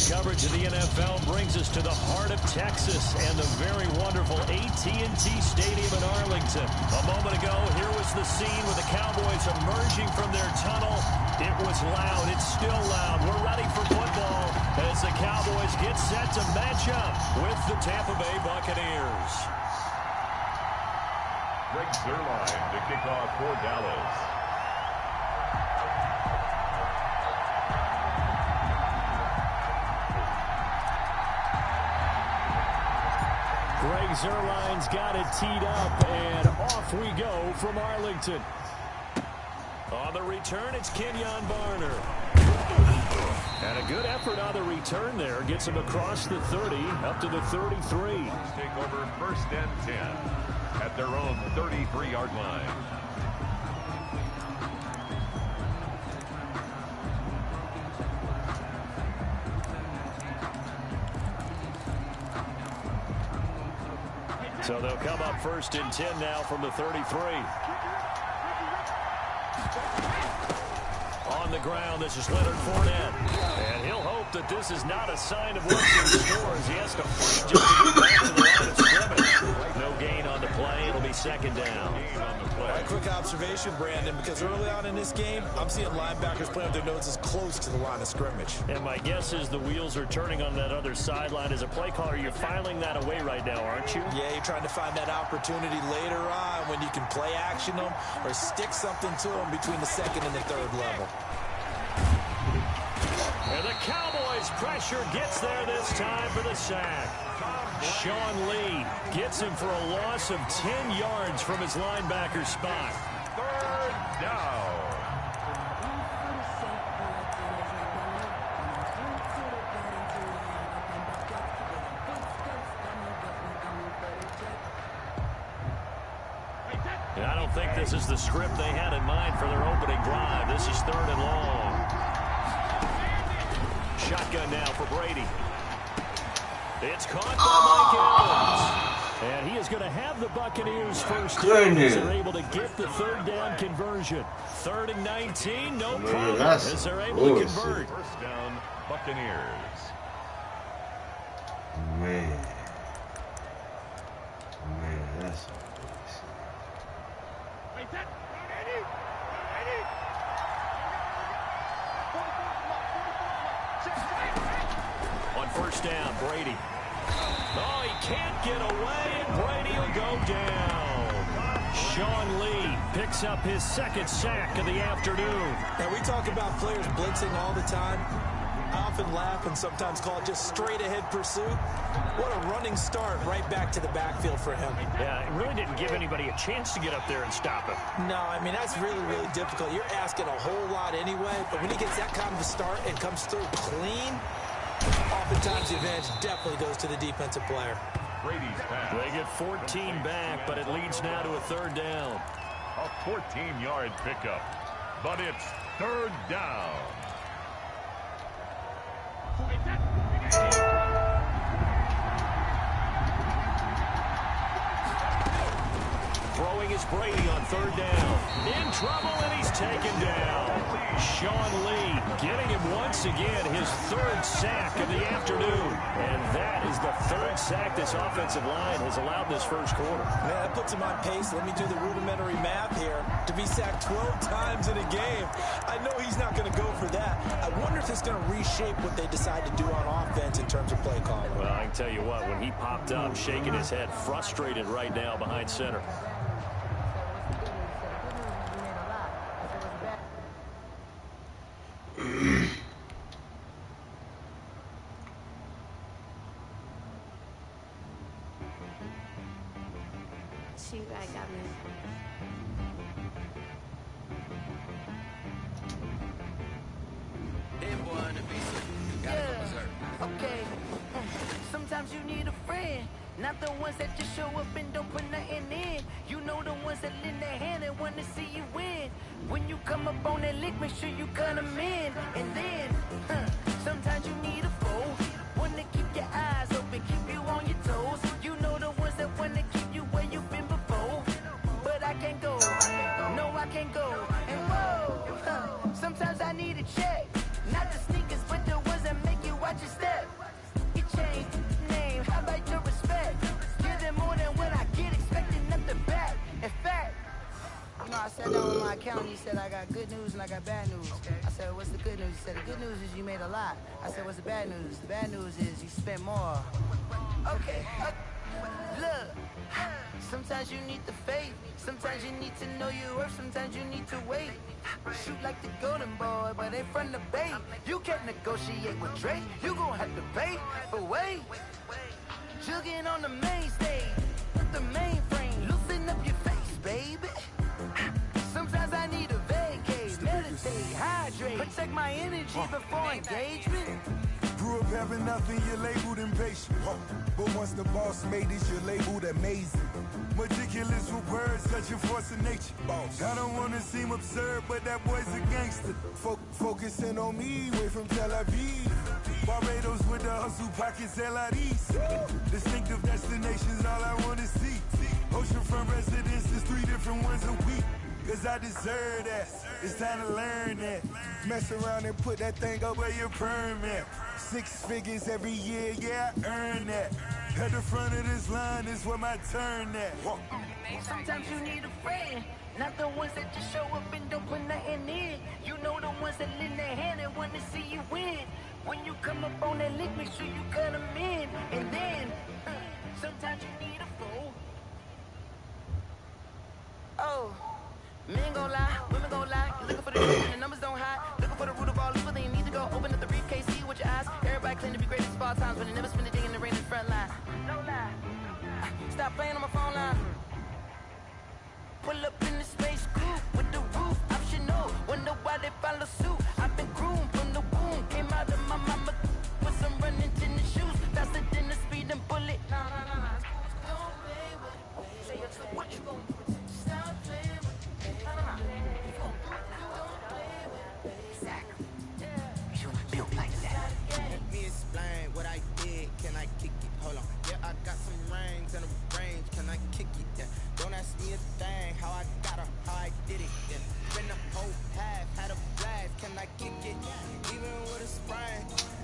coverage of the NFL brings us to the heart of Texas and the very wonderful AT&T Stadium in Arlington. A moment ago, here was the scene with the Cowboys emerging from their tunnel. It was loud. It's still loud. We're ready for football as the Cowboys get set to match up with the Tampa Bay Buccaneers. Greg Zuerlein to kick off for Dallas. Greg Zuerlein's got it teed up, and off we go from Arlington. On the return, it's Kenyon Barner. And a good effort on the return there. Gets him across the 30, up to the 33. Take over 1st and 10 at their own 33-yard line. So they'll come up 1st and 10 now from the 33. On the ground, this is Leonard Fournette. And he'll hope that this is not a sign of what's in store as he has to fight just to get back to the line of scrimmage. No gain on the play. It'll be 2nd down. A quick observation, Brandon, because early on in this game, I'm seeing linebackers playing with their noses close to the line of scrimmage. And my guess is the wheels are turning on that other sideline. As a play caller, you're filing that away right now, aren't you? Yeah, you're trying to find that opportunity later on when you can play action them or stick something to them between the 2nd and the 3rd level. And the Cowboys' pressure gets there this time for the sack. Sean Lee gets him for a loss of 10 yards from his linebacker spot. 3rd down. And I don't think this is the script they had in mind for their opening drive. This is 3rd and long. Shotgun now for Brady. It's caught by Mike Evans. And he is going to have the Buccaneers first down as they're able to get the 3rd down conversion. 3rd and 19, no problem as they're able to convert. 1st down, Buccaneers. Man, that's on 1st down, Brady. Oh, he can't get away, and Brady will go down. Sean Lee picks up his 2nd sack of the afternoon. Now, we talk about players blitzing all the time. I often laugh and sometimes call it just straight-ahead pursuit. What a running start right back to the backfield for him. Yeah, it really didn't give anybody a chance to get up there and stop him. No, I mean, that's really, really difficult. You're asking a whole lot anyway, but when he gets that kind of a start and comes through clean, oftentimes the advantage definitely goes to the defensive player. Brady's pass. They get 14 back, but it leads now to a 3rd down. A 14-yard pickup, but it's 3rd down. Throwing is Brady on 3rd down. In trouble, and he's taken down. Sean Lee getting him once again his 3rd sack of the afternoon. And that is the 3rd sack this offensive line has allowed this first quarter. Man, that puts him on pace. Let me do the rudimentary math here. To be sacked 12 times in a game, I know he's not going to go for that. I wonder if it's going to reshape what they decide to do on offense in terms of play calling. Well, I can tell you what, when he popped up, shaking his head, frustrated right now behind center. Okay. Sometimes you need a friend, not the ones that just show up and don't put nothing in. You know the ones that lend their hand and want to see you win. When you come up on that lick, make sure you cut them in. And then, sometimes you need a foe, one to keep your eyes open, keep you on your toes. You know the ones that want to keep you where you've been before. But I can't go, no I can't go. And whoa, sometimes I need a check. Not the sneakers, but the ones that make you watch your step. my account, he said, I got good news and I got bad news. I said, what's the good news? He said, the good news is you made a lot. I said, what's the bad news? The bad news is you spent more. Okay, look. Sometimes you need the faith. Sometimes you need to know your worth. Sometimes you need to wait. Shoot like the golden boy, but ain't from the bay. You can't negotiate with Drake. You gon' have to pay. But wait, jugging on the main stage with the mainframe. Loosen up your face, baby. Sometimes I need a vacate, meditate, hydrate, protect my energy before engagement. Grew up having nothing, you're labeled impatient. But once the boss made it, you're labeled amazing. Ridiculous with words, such a force of nature. I don't wanna seem absurd, but that boy's a gangster. Focusing on me, way from Tel Aviv. Barbados with the hustle pockets, LIDs. Distinctive destinations, all I wanna see. Oceanfront residences, 3 different ones a week. Cause I deserve that, it's time to learn that. Mess around and put that thing up where your permit. 6 figures every year, yeah, I earn that. At the front of this line is where my turn at. Sometimes you need a friend, not the ones that just show up and don't put nothing in. You know the ones that lend their hand and want to see you win. When you come up on that lick, make sure you cut them in. And then, sometimes you need a fool. Oh. Men gon' lie, women gon' lie. You're looking for the truth and the numbers don't hide. Looking for the root of all evil, then you need to go open up the briefcase, see with your eyes. Everybody claim to be greatest of all times, but they never spend a day in the rain in the front line. No lie. Stop playing on my phone line. Pull up in the space coupe with the roof optional. Wonder why they follow suit. I've been groomed from the womb. Came out of my mama with some running tennis shoes. Faster than the speeding bullet. Nah. Don't play with me. Say it, so what you gon' do? Stop playing with me. Let me explain what I did. Can I kick it? Hold on. Yeah, I got some rings and a range. Can I kick it? Yeah. Don't ask me a thing. How I got her, how I did it. Yeah. Been the whole path, had a blast. Can I kick it? Even with a sprain.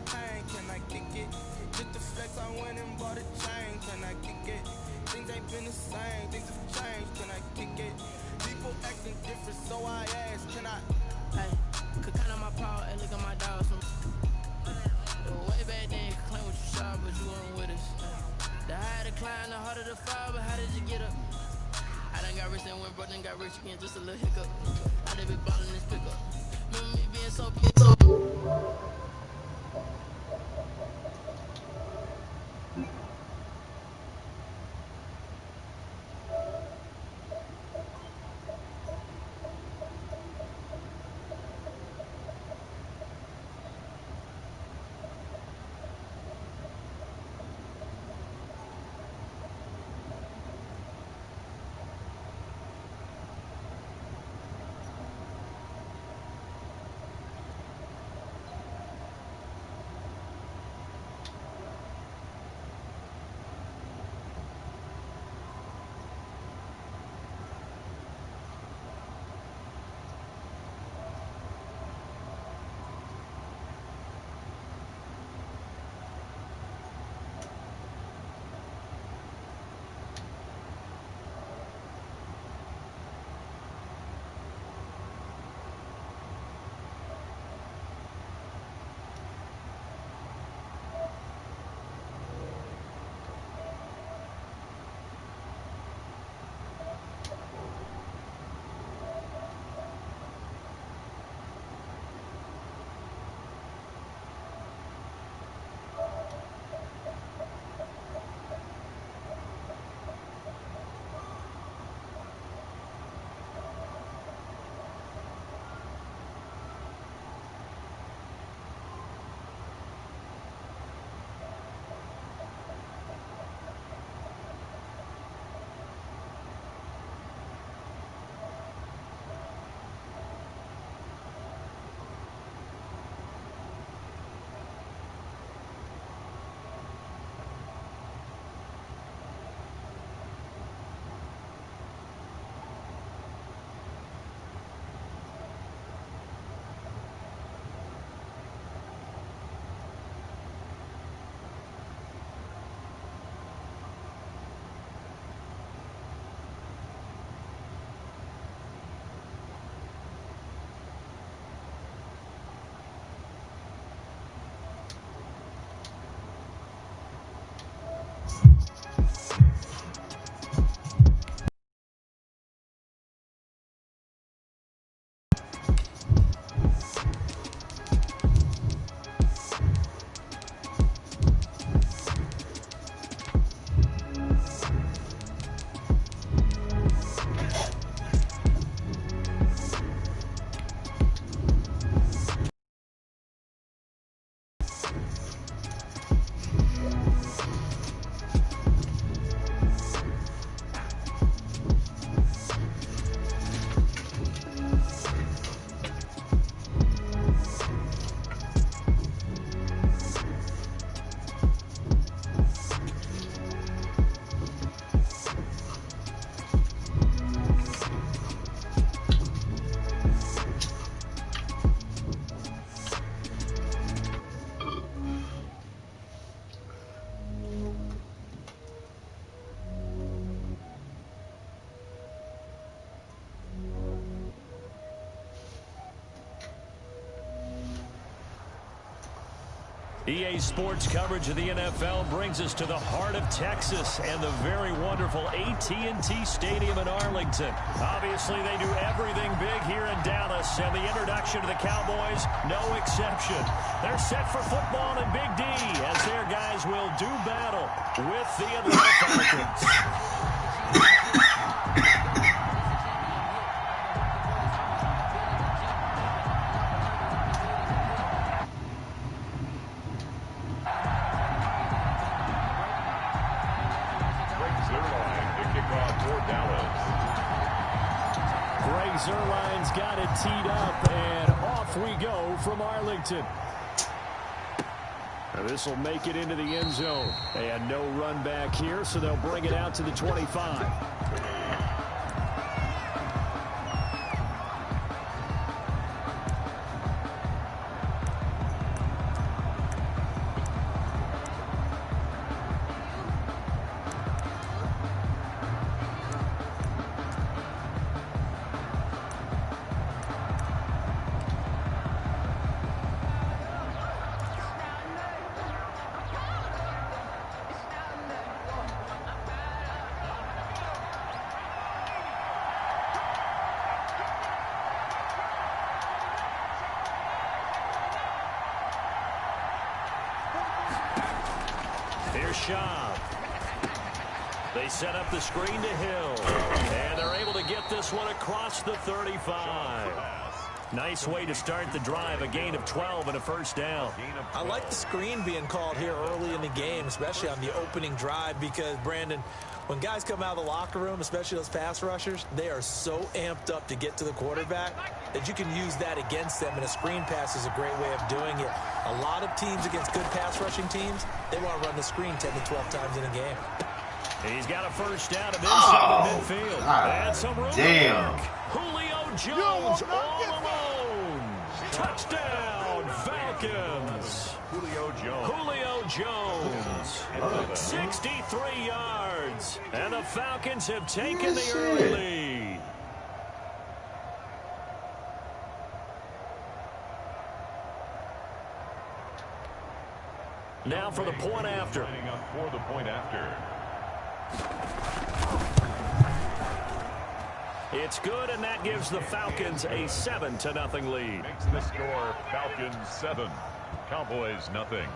Hey, can I kick it? Just the flex, I went and bought a chain. Can I kick it? Things ain't been the same. Things have changed. Can I kick it? People acting different, so I ask, can I? Hey, could count on my power and look at my dogs. Way back then, you could claim what you saw, but you weren't with us. The higher the climb, the harder the fall, but how did you get up? I done got rich and went broke, then got rich again, just a little hiccup. I done be ballin' this pickup. Remember me being so pissed off. EA Sports coverage of the NFL brings us to the heart of Texas and the very wonderful AT&T Stadium in Arlington. Obviously, they do everything big here in Dallas, and the introduction to the Cowboys, no exception. They're set for football in Big D as their guys will do battle with the Atlanta Falcons. Zerline's got it teed up, and off we go from Arlington. This will make it into the end zone. And no run back here, so they'll bring it out to the 25. Here's Schaub. They set up the screen to Hill. And they're able to get this one across the 35. Nice way to start the drive, a gain of 12 and a first down. I like the screen being called here early in the game, especially on the opening drive, because, Brandon, when guys come out of the locker room, especially those pass rushers, they are so amped up to get to the quarterback that you can use that against them, and a screen pass is a great way of doing it. A lot of teams against good pass rushing teams, they want to run the screen 10 to 12 times in a game. He's got a first down of inside the midfield. And some room. Damn. Julio Jones all alone. Touchdown, Falcons. Julio Jones. 63 yards. And the Falcons have taken the early lead. Now for the point after. Lining up for the point after. It's good, and that gives the Falcons a 7-0 lead. Makes the score Falcons 7, Cowboys nothing.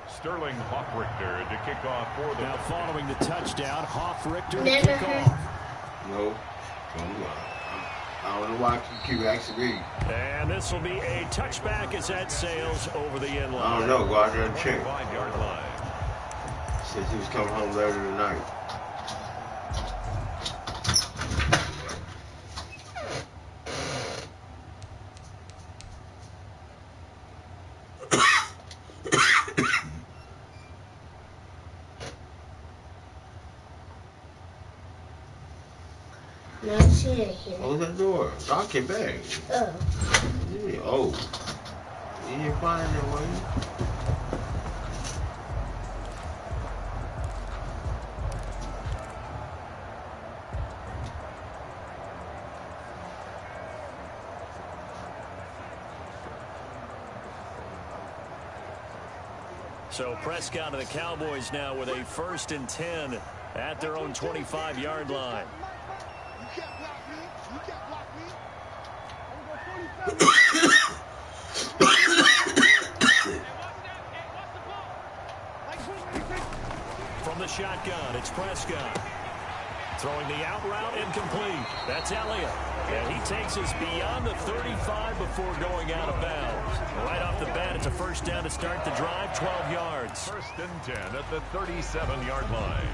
Sterling Hoffrichter to kick off for the... Now following the touchdown, Hoffrichter to kick off. No. I don't know why I keep asking me. And this will be a touchback as that sails over the end line. I don't know. Go out there and check. 5-yard line. Said he was coming home later tonight. Close that door. Lock your bag. Oh. You didn't find that way. So Prescott and the Cowboys now with a 1st and 10 at their own 25-yard line. From the shotgun, it's Prescott. Throwing the out route incomplete. That's Elliott. And he takes us beyond the 35 before going out of bounds. Right off the bat, it's a first down to start the drive, 12 yards. 1st and 10 at the 37-yard line.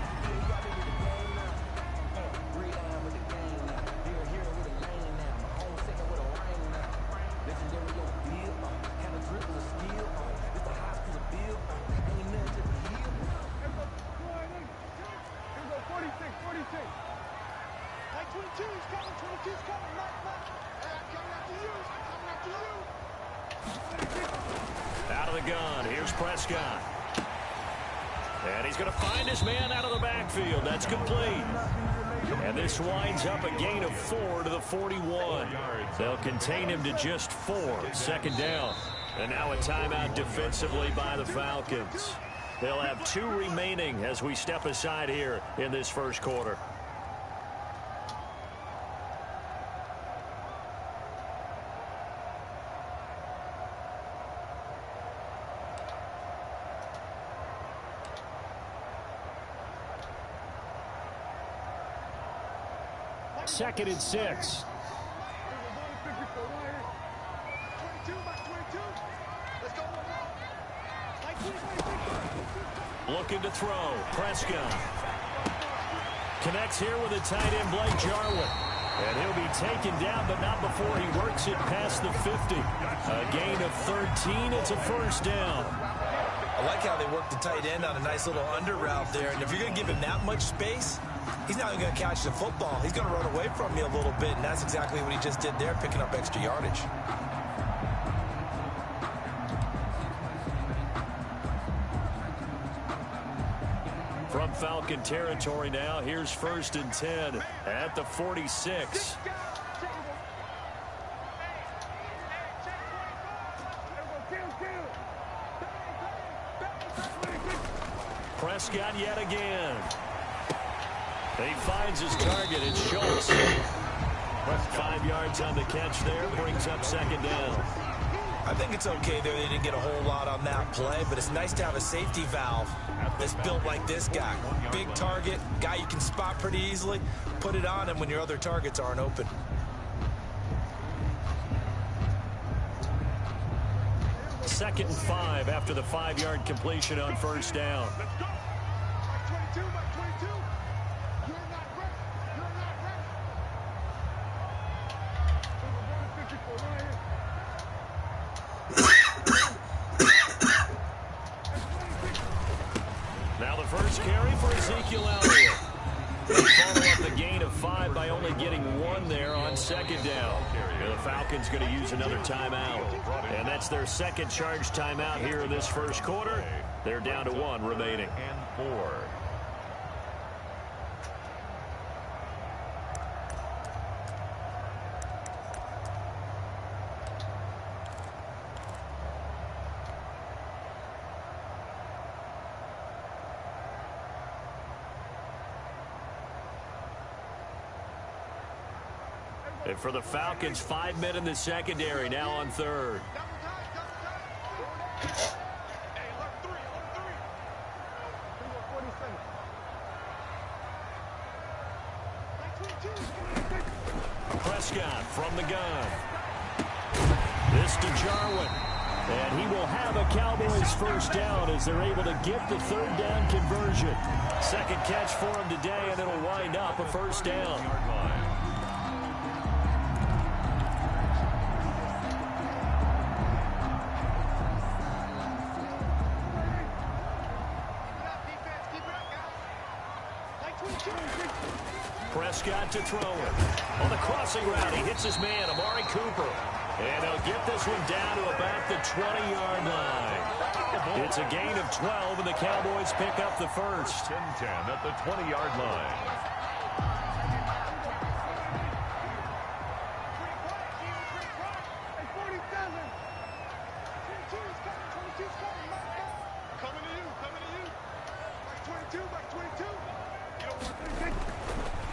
Out of the gun, here's Prescott. And he's going to find his man out of the backfield. That's complete. And this winds up a gain of 4 to the 41. They'll contain him to just 4. Second down. And now a timeout defensively by the Falcons. They'll have 2 remaining as we step aside here in this first quarter. Second and 6. Looking to throw. Prescott connects here with a tight end, Blake Jarwin. And he'll be taken down, but not before he works it past the 50. A gain of 13. It's a first down. I like how they work the tight end on a nice little under route there. And if you're going to give him that much space, he's not even going to catch the football. He's going to run away from you a little bit, and that's exactly what he just did there, picking up extra yardage. From Falcon territory now, here's first and 10 at the 46. Prescott yet again. He finds his target. It's Schultz. 5 yards on the catch there. Brings up second down. I think it's okay there. They didn't get a whole lot on that play, but it's nice to have a safety valve that's built like this guy. Big target, guy you can spot pretty easily. Put it on him when your other targets aren't open. Second and 5 after the 5-yard completion on first down. Now the first carry for Ezekiel Elliott. They follow up the gain of 5 by only getting 1 there on second down. And the Falcons going to use another timeout. And that's their second charge timeout here in this first quarter. They're down to 1 remaining. And 4. And for the Falcons, 5 men in the secondary, now on third. Prescott from the gun. This to Jarwin. And he will have a Cowboys first down as they're able to get the third down conversion. Second catch for him today, and it'll wind up a first down. Prescott to throw it. On the crossing route, he hits his man, Amari Cooper. And they'll get this one down to about the 20-yard line. It's a gain of 12, and the Cowboys pick up the first. 10-10 at the 20-yard line.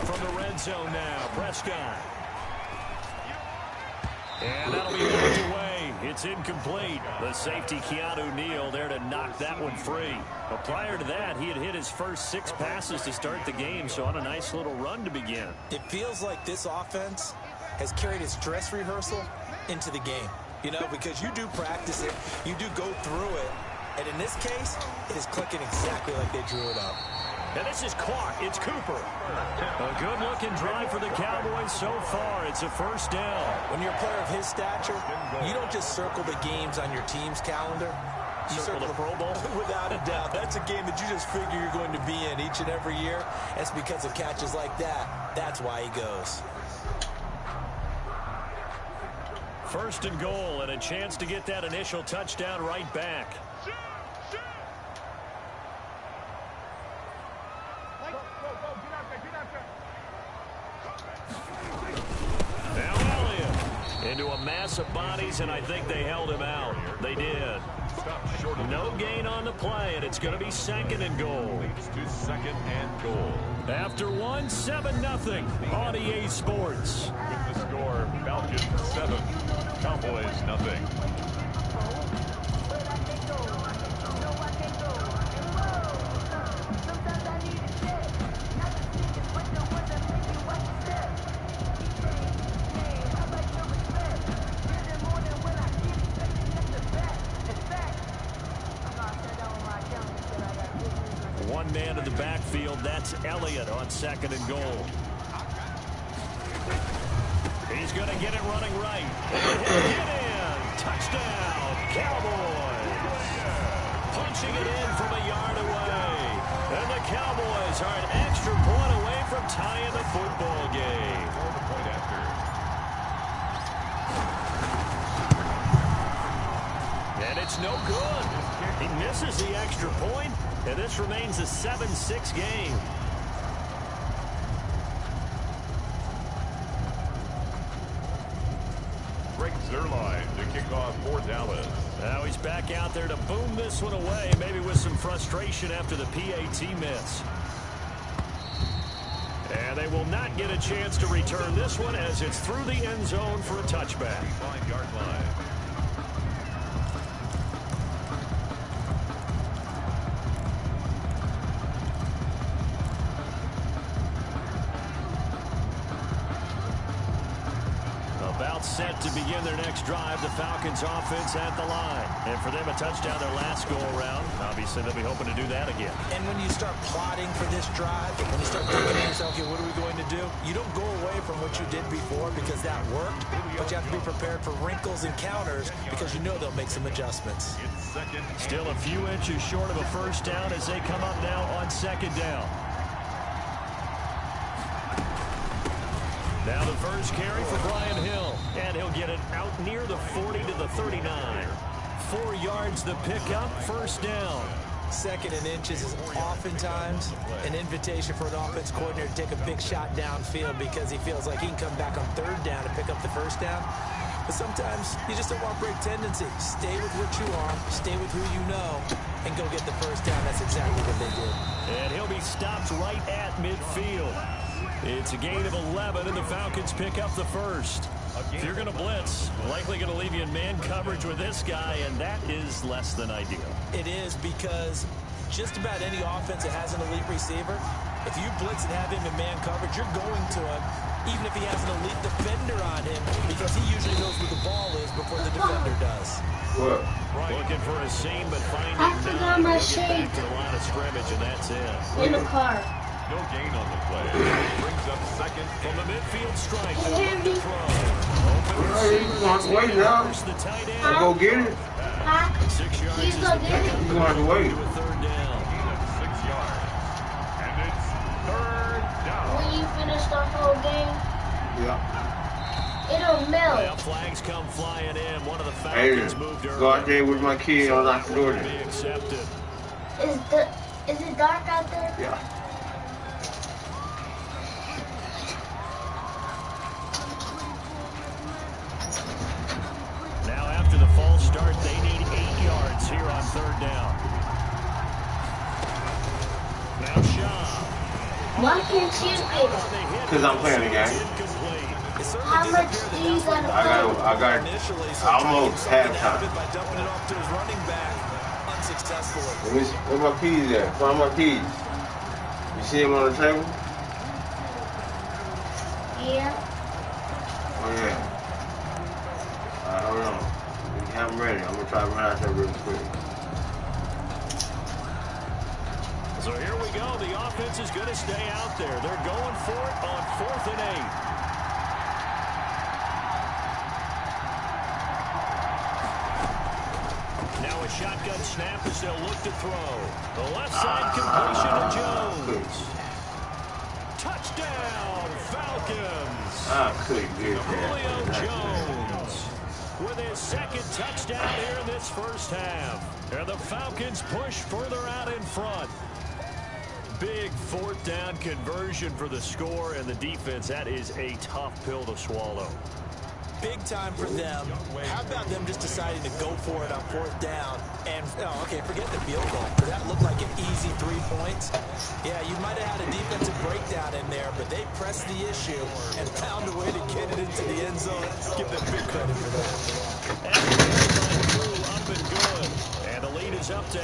From the red zone now, Prescott. And that'll be knocked away. It's incomplete. The safety, Keanu Neal, there to knock that one free. But prior to that, he had hit his first 6 passes to start the game, so on a nice little run to begin. It feels like this offense has carried its dress rehearsal into the game. You know, because you do practice it, you do go through it, and in this case, it is clicking exactly like they drew it up. And this is caught. It's Cooper. A good-looking drive for the Cowboys so far. It's a first down. When you're a player of his stature, you don't just circle the games on your team's calendar. You Circle the Pro Bowl? Without a doubt. That's a game that you just figure you're going to be in each and every year. It's because of catches like that. That's why he goes. First and goal, and a chance to get that initial touchdown right back. Now Elliott into a mass of bodies, and I think they held him out. They did. No gain on the play, and it's going to be second and goal. To second and goal. After 7-0 on EA Sports. With the score, Falcons 7, Cowboys 0. One man in the backfield, that's Elliott on second and goal. He's going to get it running right. And he'll get in. Touchdown, Cowboys. Punching it in from a yard away. And the Cowboys are an extra point away from tying the football game. And it's no good. He misses the extra point, and this remains a 7-6 game. Zerline to kick off for Dallas. Now he's back out there to boom this one away, maybe with some frustration after the PAT miss. And they will not get a chance to return this one as it's through the end zone for a touchback. 5-yard line. Set to begin their next drive, the Falcons offense at the line. And for them, a touchdown their last go-around. Obviously, they'll be hoping to do that again. And when you start plotting for this drive, when you start thinking to yourself, okay, what are we going to do? You don't go away from what you did before because that worked, but you have to be prepared for wrinkles and counters because you know they'll make some adjustments. Still a few inches short of a first down as they come up now on second down. Now the first carry for Brian Hill, and he'll get it out near the 40 to the 39. 4 yards the pickup, first down. Second and inches is oftentimes an invitation for an offense coordinator to take a big shot downfield because he feels like he can come back on third down and pick up the first down. But sometimes you just don't want break tendency. Stay with what you are, stay with who you know, and go get the first down. That's exactly what they did. And he'll be stopped right at midfield. It's a gain of 11, and the Falcons pick up the first. If you're going to blitz, likely going to leave you in man coverage with this guy, and that is less than ideal. It is because just about any offense that has an elite receiver, if you blitz and have him in man coverage, you're going to him, even if he has an elite defender on him, because he usually knows where the ball is before the defender does. What? Looking for a seam, but finding I forgot my shade back to the line of scrimmage, and that's it. in the car. No gain on the play. Brings up second from the midfield strike. To Heavy. the throw. Wait now. The tight end. I'll go get it. 6 yards. Please go get it. You're going to have to wait. To a third down. 6 yards. And it's third down. When you finish the whole game, Yeah. it'll melt. Well, flags come flying in. One of the Hey, Falcons moved early. go out there with my kid and lock the door Be there. accepted. Is it dark out there? Yeah. Now after the false start, they need 8 yards here on third down. Now Shaw. Why can't you get it? Because I'm playing the game. How much do you gotta I got almost halftime. By dumping it off to his running back unsuccessfully. Where my keys at? Find my keys. You see them on the table? Yeah. Oh yeah. I don't know. When you have them ready, I'm gonna try to run out there real quick. So here we go. The offense is going to stay out there. They're going for it on 4th and 8. Now a shotgun snap as they'll look to throw. The left side completion to Jones. Touchdown, Falcons. I couldn't get Julio that. Jones. with his second touchdown here in this first half. And the Falcons push further out in front. Big fourth down conversion for the score, and the defense, that is a tough pill to swallow. Big time for them. How about them just deciding to go for it on fourth down? And, oh, okay, forget the field goal. That looked like an easy 3 points. Yeah, you might have had a defensive breakdown in there, but they pressed the issue and found a way to get it into the end zone. Give them big credit for that. And up and good. And the lead is up to 8.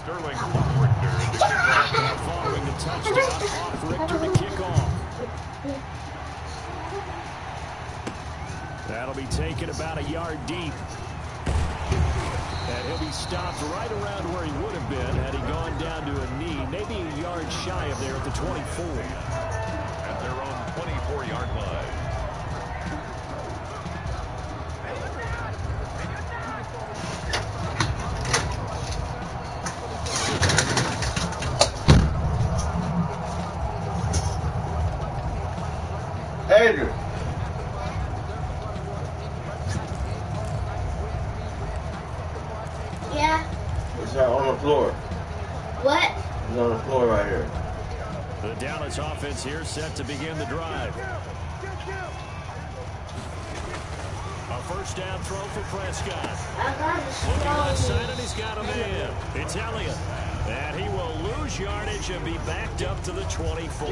Sterling Richter to kick off. Following the touchdown, off Richter to kick off. That'll be taken about a yard deep. And he'll be stopped right around where he would have been had he gone down to a knee, maybe a yard shy of there at the 24. At their own 24-yard line. Andrew. Yeah. It's on the floor. What? It's on the floor right here. The Dallas offense here set to begin the drive. A first down throw for Prescott. I got Looking left side, and a he's got a man. It's Elliott. And he will lose yardage and be backed up to the 24.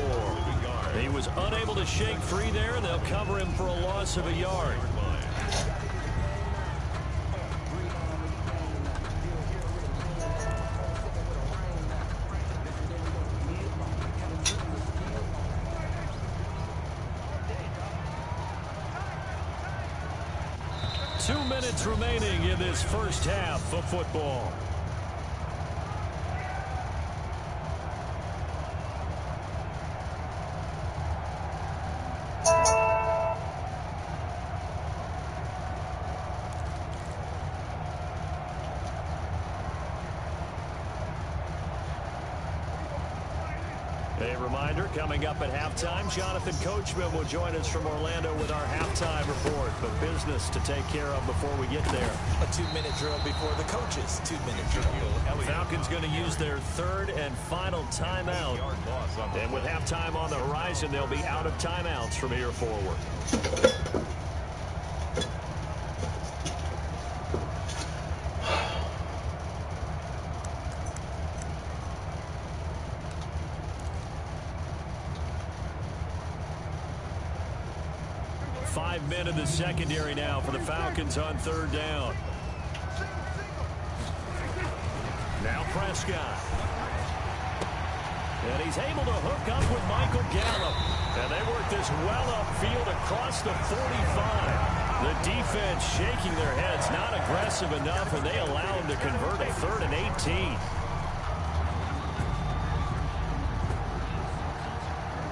He was unable to shake free there, and they'll cover him for a loss of a yard. Two minutes remaining in this first half of football. A reminder, coming up at halftime, Jonathan Coachman will join us from Orlando with our halftime report. But business to take care of before we get there. A 2-minute drill before the coaches' 2-minute drill. Falcons going to use their third and final timeout. And with halftime on the horizon, they'll be out of timeouts from here forward. 5 men in the secondary now for the Falcons on third down. Now Prescott. And he's able to hook up with Michael Gallup. And they work this well upfield across the 45. The defense shaking their heads, not aggressive enough, and they allow him to convert a 3rd and 18.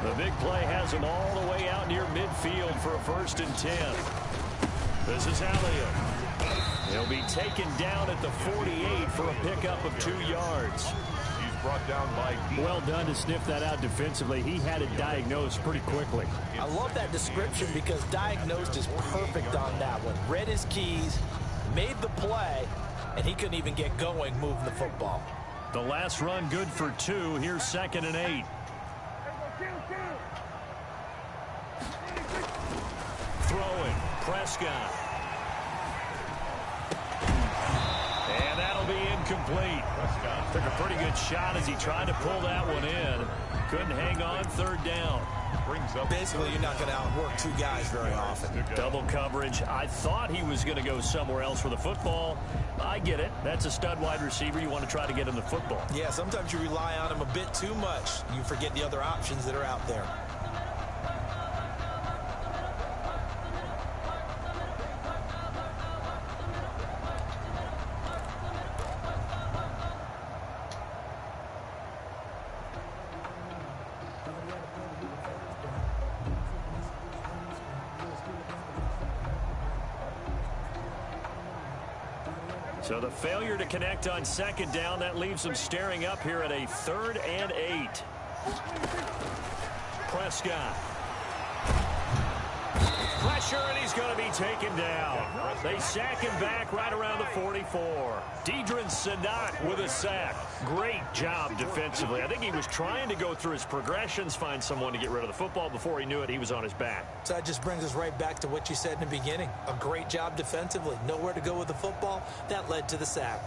The big play has him all the way out near midfield for a 1st and 10. This is Elliott. He'll be taken down at the 48 for a pickup of 2 yards. He's brought down by D. Well done to sniff that out defensively. He had it diagnosed pretty quickly. I love that description because diagnosed is perfect on that one. Read his keys, made the play, and he couldn't even get going moving the football. The last run good for 2. Here's 2nd and 8. Throwing, Prescott. And that'll be incomplete. Prescott took a pretty good shot as he tried to pull that one in. Couldn't hang on, 3rd down. Brings up Basically, you're not going to outwork 2 guys very often. Double coverage. I thought he was going to go somewhere else for the football. I get it. That's a stud wide receiver. You want to try to get him the football. Yeah, sometimes you rely on him a bit too much. You forget the other options that are out there. So the failure to connect on second down, that leaves them staring up here at a 3rd and 8. Prescott. Pressure, and he's going to be taken down. They sack him back right around the 44. Deidrin Sanat with a sack. Great job defensively. I think he was trying to go through his progressions, find someone to get rid of the football. Before he knew it, he was on his back. So that just brings us right back to what you said in the beginning. A great job defensively. Nowhere to go with the football. That led to the sack.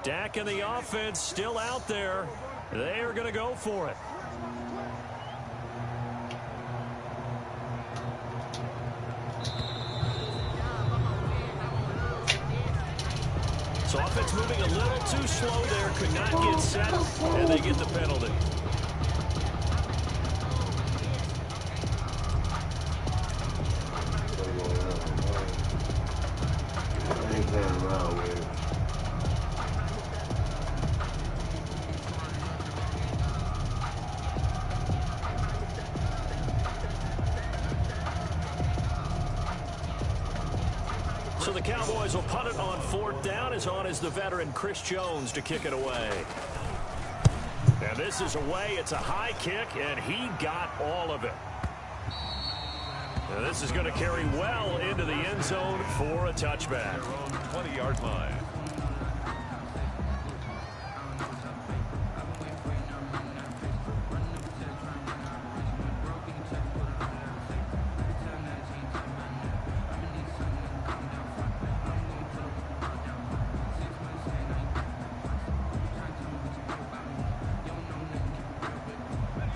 Dak and the offense still out there. They are going to go for it. So offense moving a little too slow there. Could not get set, and they get the penalty. So the Cowboys will punt it on 4th down. As on is the veteran Chris Jones to kick it away. And this is away. It's a high kick, and he got all of it. And this is going to carry well into the end zone for a touchback. 20-yard line.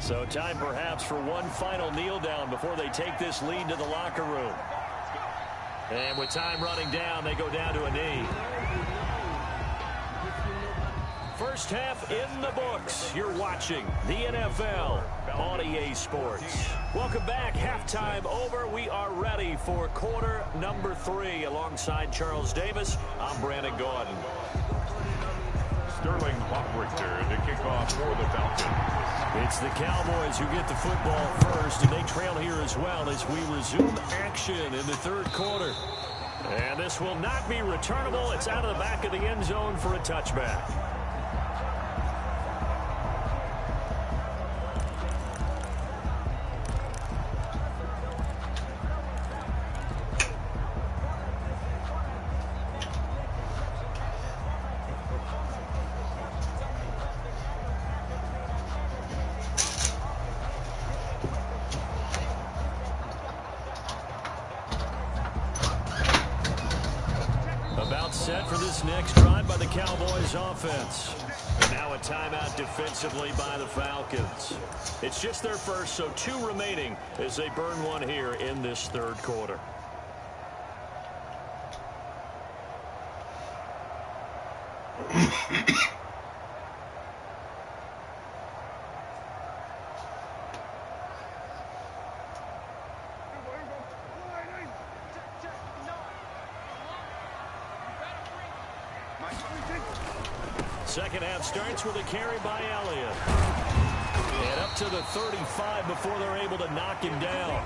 So time perhaps for one final kneel down before they take this lead to the locker room. And with time running down, they go down to a knee. First half in the books. You're watching the NFL on EA Sports. Welcome back. Halftime over. We are ready for quarter number 3. Alongside Charles Davis, I'm Brandon Gordon. Sterling Hawkwrichter to kick off for the Falcons. It's the Cowboys who get the football first, and they trail here as well as we resume action in the 3rd quarter. And this will not be returnable. It's out of the back of the end zone for a touchback. Set for this next drive by the Cowboys offense. And now a timeout defensively by the Falcons. It's just their first, so 2 remaining as they burn one here in this 3rd quarter. Second half starts with a carry by Elliott. And up to the 35 before they're able to knock him down.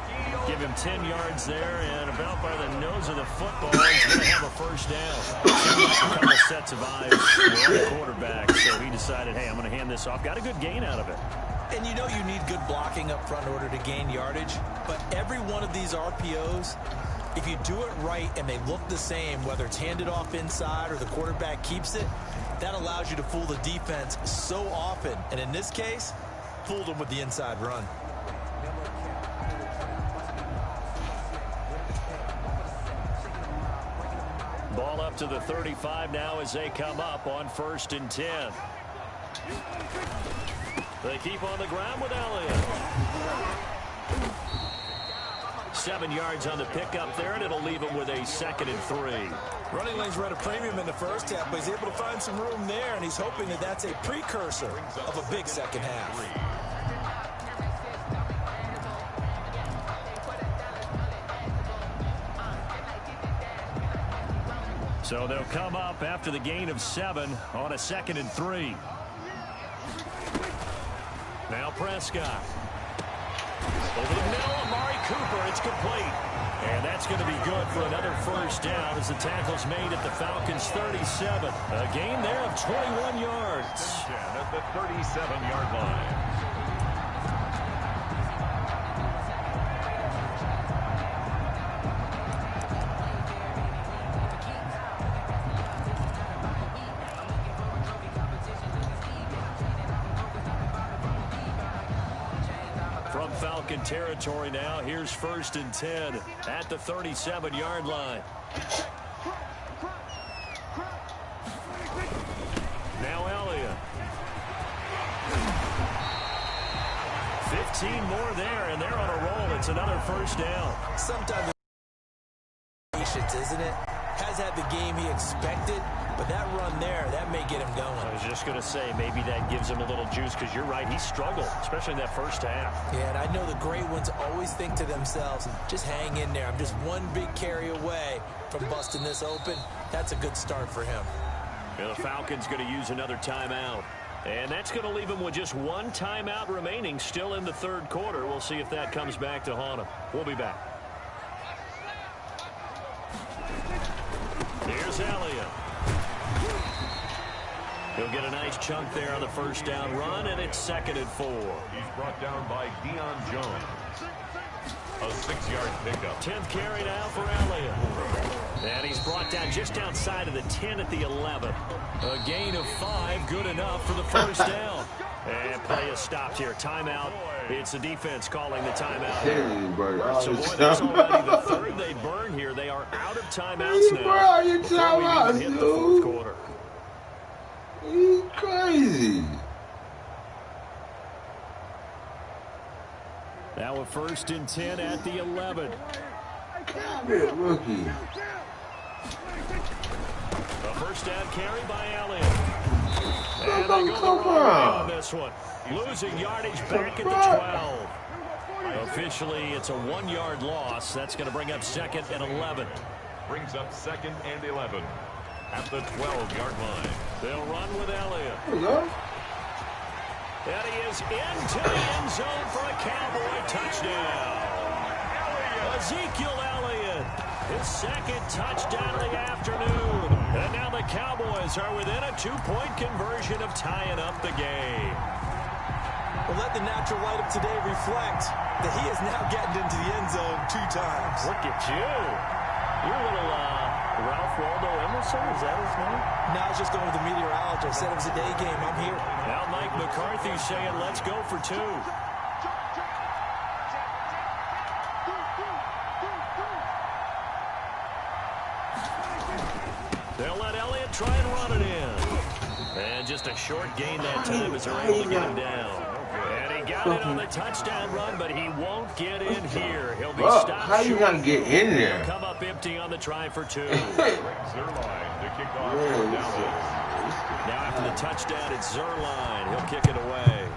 Give him 10 yards there, and about by the nose of the football, he's going to have a first down. A couple sets of eyes on the quarterback, so he decided, hey, I'm going to hand this off. Got a good gain out of it. And you know you need good blocking up front in order to gain yardage, but every one of these RPOs, if you do it right and they look the same, whether it's handed off inside or the quarterback keeps it, that allows you to fool the defense so often. And in this case, fooled them with the inside run. Ball up to the 35 now as they come up on 1st and 10. They keep on the ground with Elliott. 7 yards on the pickup there, and it'll leave him with a 2nd and 3. Running lanes were at a premium in the first half, but he's able to find some room there, and he's hoping that that's a precursor of a big second half. So they'll come up after the gain of 7 on a 2nd and 3. Now Prescott. Over the middle, Amari Cooper. It's complete. And that's going to be good for another first down as the tackle's made at the Falcons' 37. A gain there of 21 yards. At the 37-yard line. From Falcon territory now, here's 1st and 10 at the 37-yard line. Now Elliott. 15 more there, and they're on a roll. It's another first down. Sometimes patience, isn't it? Has had the game he expected, but that run there, that may get him going. I was just going to say, maybe that gives him a little juice, because you're right, he struggled, especially in that first half. Yeah, and I know the great ones always think to themselves, just hang in there. I'm just one big carry away from busting this open. That's a good start for him. And the Falcons going to use another timeout. And that's going to leave him with just one timeout remaining still in the 3rd quarter. We'll see if that comes back to haunt him. We'll be back. Here's Elliott. He'll get a nice chunk there on the first down run, and it's 2nd and 4. He's brought down by Deion Jones. A 6-yard pickup. 10th carry now for Elliott. And he's brought down just outside of the 10 at the 11. A gain of 5, good enough for the first down. And play is stopped here. Timeout. It's the defense calling the timeout. So, boy, that's already the 3rd they burn here. They are out of timeouts now before we even hit the 4th quarter. You crazy. Now a 1st and 10 at the 11. Rookie. A first down carry by Elliott. And they go the wrong way on this one. Losing yardage back at the 12. Officially, it's a 1-yard loss. That's going to bring up 2nd and 11. Brings up 2nd and 11 at the 12-yard line. They'll run with Elliott. Hello? And he is into the end zone for a Cowboy touchdown. Ezekiel Elliott, his 2nd touchdown of the afternoon. And now the Cowboys are within a 2-point conversion of tying up the game. Well, let the natural light of today reflect that he is now getting into the end zone 2 times. Look at you. You're a little Ralph Waldo Emerson, is that his name? No, I was just going with the meteorologist. Said it was a day game. I'm here. Now Mike McCarthy saying, let's go for 2. They'll let Elliott try and run it in. And just a short gain that time as they're able to get him down. And he got it on the touchdown run, but he won't get in here. He'll be stopped short. How you not get in there? Come up empty on the try for 2. Now after the touchdown, it's Zerline. He'll kick it away.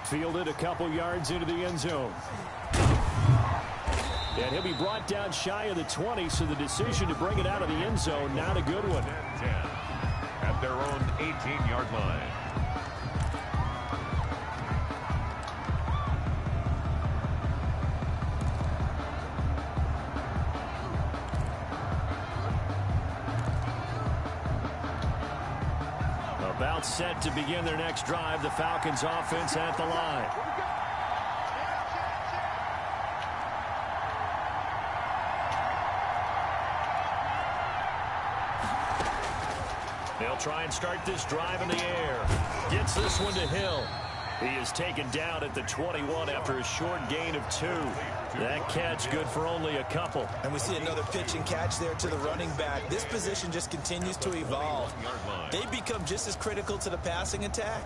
Fielded a couple yards into the end zone. And he'll be brought down shy of the 20, so the decision to bring it out of the end zone, not a good one. 10 at their own 18-yard line. About set to begin their next drive, the Falcons offense at the line. They'll try and start this drive in the air. Gets this one to Hill. He is taken down at the 21 after a short gain of 2. That catch good for only a couple. And we see another pitch and catch there to the running back. This position just continues to evolve. They become just as critical to the passing attack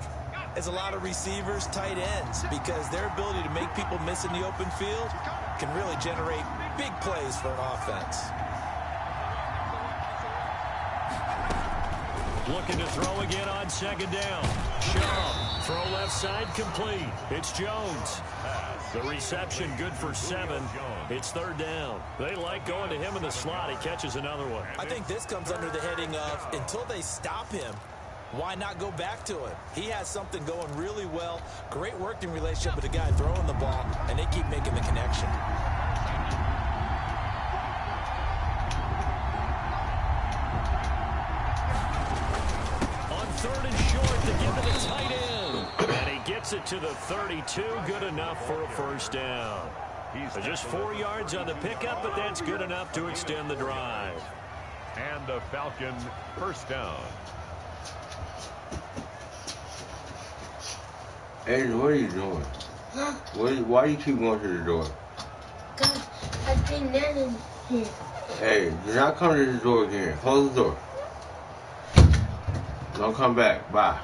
as a lot of receivers, tight ends, because their ability to make people miss in the open field can really generate big plays for an offense. Looking to throw again on 2nd down. Shaw, throw left side complete. It's Jones. The reception good for 7. It's third down. They like going to him in the slot. He catches another one. I think this comes under the heading of until they stop him, why not go back to him? He has something going really well. Great working relationship with the guy throwing the ball, and they keep making the connection. On third and short, to give it a tight end. And he gets it to the 32. Good enough for a first down. Just 4 yards on the pickup, but that's good enough to extend the drive. And a Falcon first down. Aiden, what are you doing? Huh? Why do you keep going to the door? Because I think that is here. Hey, do not come to the door again. Close the door. Don't come back. Bye.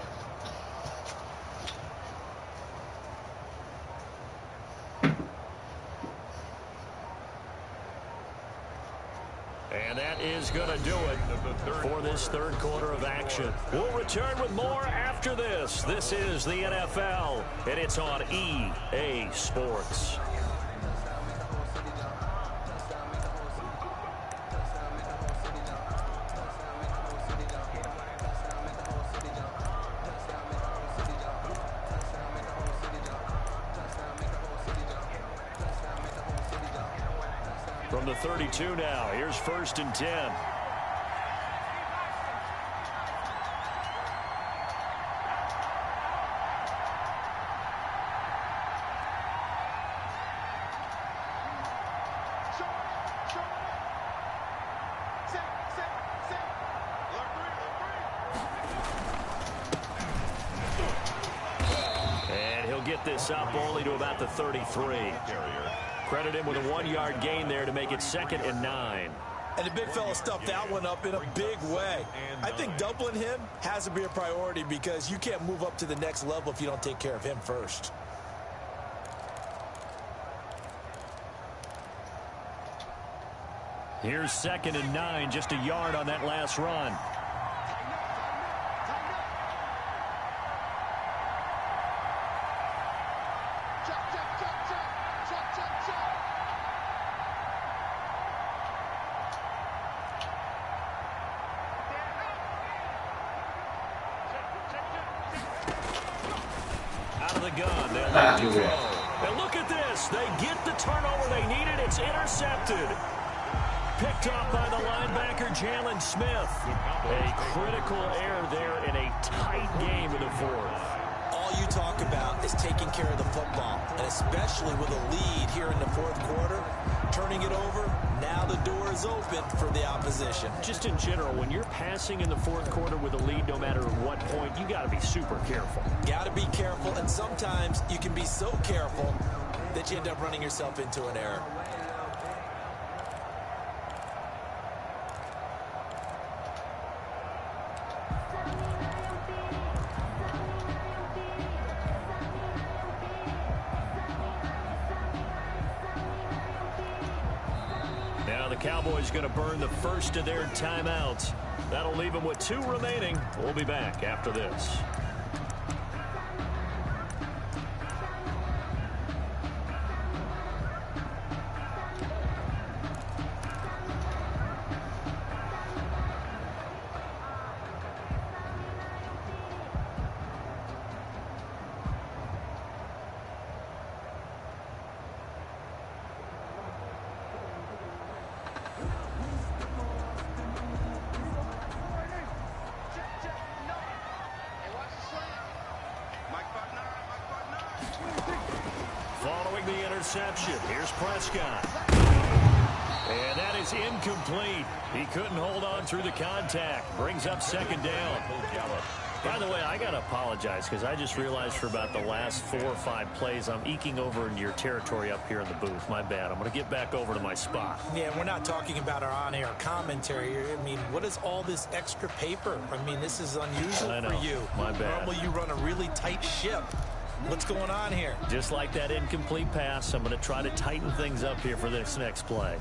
And that is going to do it for this third quarter of action. We'll return with more after this. This is the NFL, and it's on EA Sports. From the 32 now, here's 1st and 10. And he'll get this up only to about the 33. Credit him with a 1-yard gain there to make it 2nd and 9. And the big fella stuffed that one up in a big way. I think doubling him has to be a priority because you can't move up to the next level if you don't take care of him first. Here's 2nd and 9, just a yard on that last run. Out of the gun. They'll let you throw. And look at this. They get the turnover they needed. It's intercepted. Picked off by the linebacker, Jalen Smith. A critical error there in a tight game in the fourth. All you talk about is taking care of the football, and especially with a lead here in the fourth quarter, turning it over, now the door is open for the opposition. Just in general, when you're passing in the fourth quarter with a lead, no matter what point, you got to be super careful. Got to be careful, and sometimes you can be so careful that you end up running yourself into an error. Now the Cowboys going to burn the first of their timeouts. That'll leave them with 2 remaining. We'll be back after this. Following the interception, here's Prescott. And that is incomplete. He couldn't hold on through the contact. Brings up 2nd down. By the way, I got to apologize because I just realized for about the last 4 or 5 plays, I'm eking over into your territory up here in the booth. My bad. I'm going to get back over to my spot. Yeah, we're not talking about our on-air commentary here. I mean, what is all this extra paper? I mean, this is unusual for you. My bad. Normally you run a really tight ship. What's going on here? Just like that incomplete pass, I'm going to try to tighten things up here for this next play.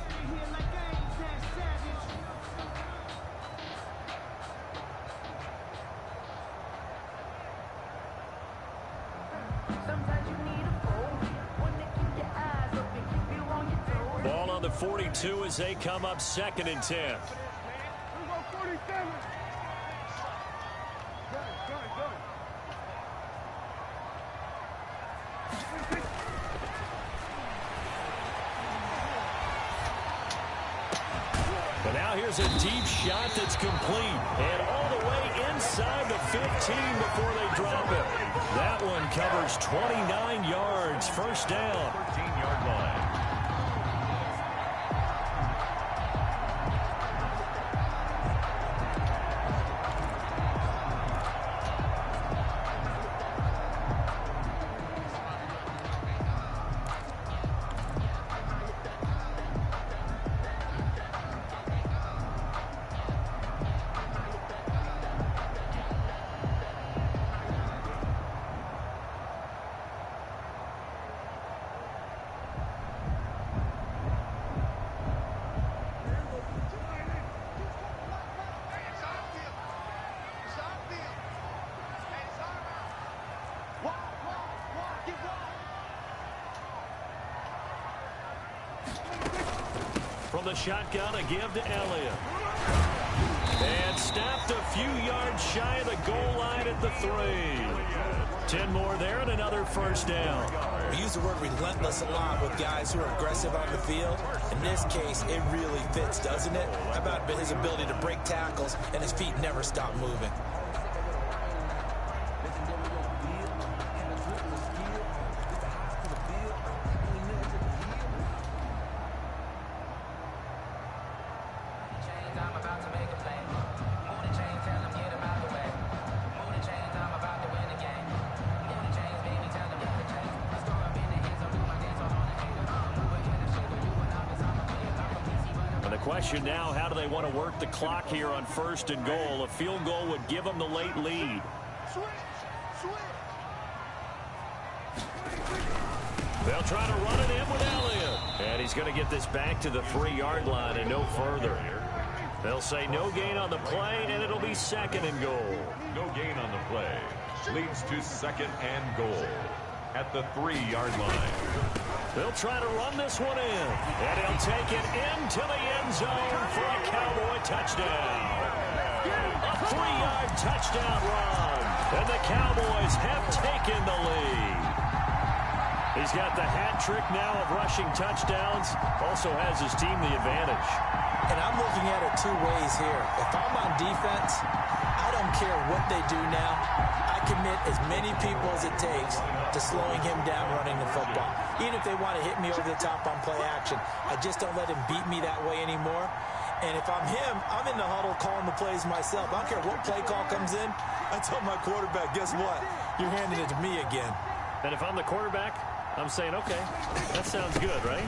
Ball 42 as they come up 2nd and 10. But now here's a deep shot that's complete. And all the way inside the 15 before they drop it. That one covers 29 yards. First down. 13-yard line. From the shotgun, a give to Elliott. And snapped a few yards shy of the goal line at the 3. 10 more there and another first down. We use the word relentless a lot with guys who are aggressive on the field. In this case, it really fits, doesn't it? How about his ability to break tackles and his feet never stop moving? Question now, how do they want to work the clock here on 1st and goal? A field goal would give them the late lead. They'll try to run it in with Elliott. And he's going to get this back to the 3-yard line and no further. They'll say no gain on the play, and it'll be 2nd and goal. No gain on the play. Leads to 2nd and goal at the 3-yard line. They'll try to run this one in, and he'll take it into the end zone for a Cowboy touchdown. A 3-yard touchdown run, and the Cowboys have taken the lead. He's got the hat trick now of rushing touchdowns, also has his team the advantage. And I'm looking at it 2 ways here. If I'm on defense, I don't care what they do now. I commit as many people as it takes to slowing him down running the football. Even if they want to hit me over the top on play action, I just don't let him beat me that way anymore. And if I'm him, I'm in the huddle calling the plays myself. I don't care what play call comes in. I tell my quarterback, guess what? You're handing it to me again. And if I'm the quarterback, I'm saying, okay, that sounds good, right?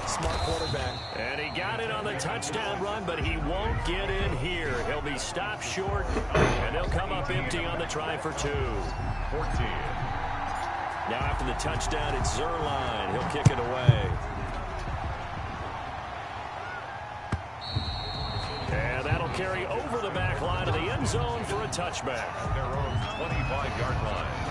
Smart quarterback. And he got it on the touchdown run, but he won't get in here. He'll be stopped short, and they'll come up empty on the try for 2. 14. Now after the touchdown, it's Zerline. He'll kick it away. And that'll carry over the back line of the end zone for a touchback. At their own 25-yard line.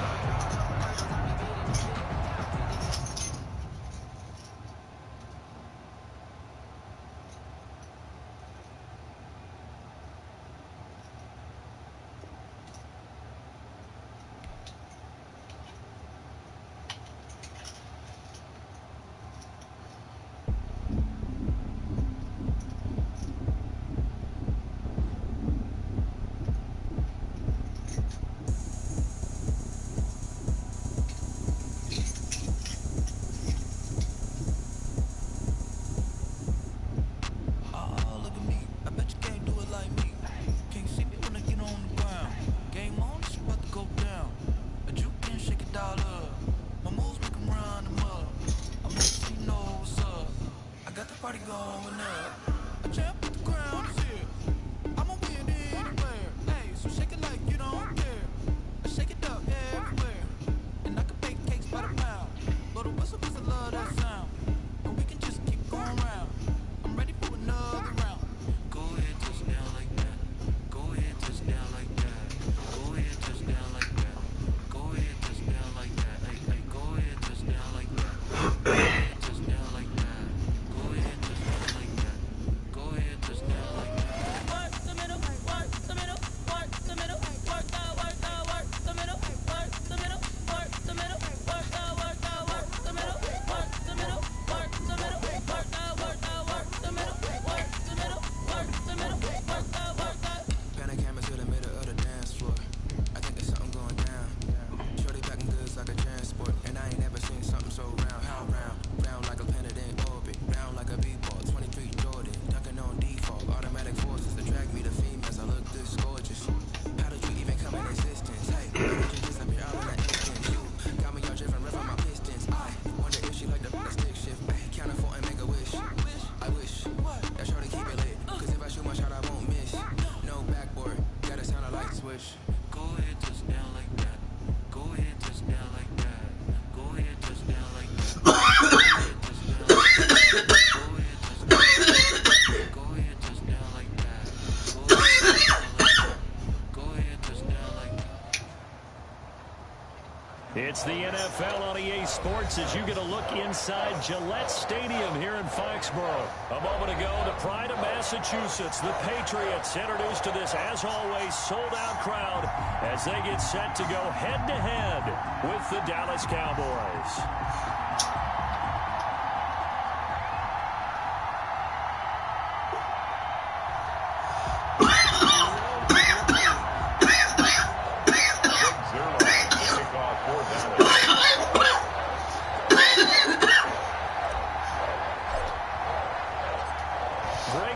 It's the NFL on EA Sports as you get a look inside Gillette Stadium here in Foxborough. A moment ago, the pride of Massachusetts, the Patriots, introduced to this, as always, sold-out crowd as they get set to go head-to-head with the Dallas Cowboys.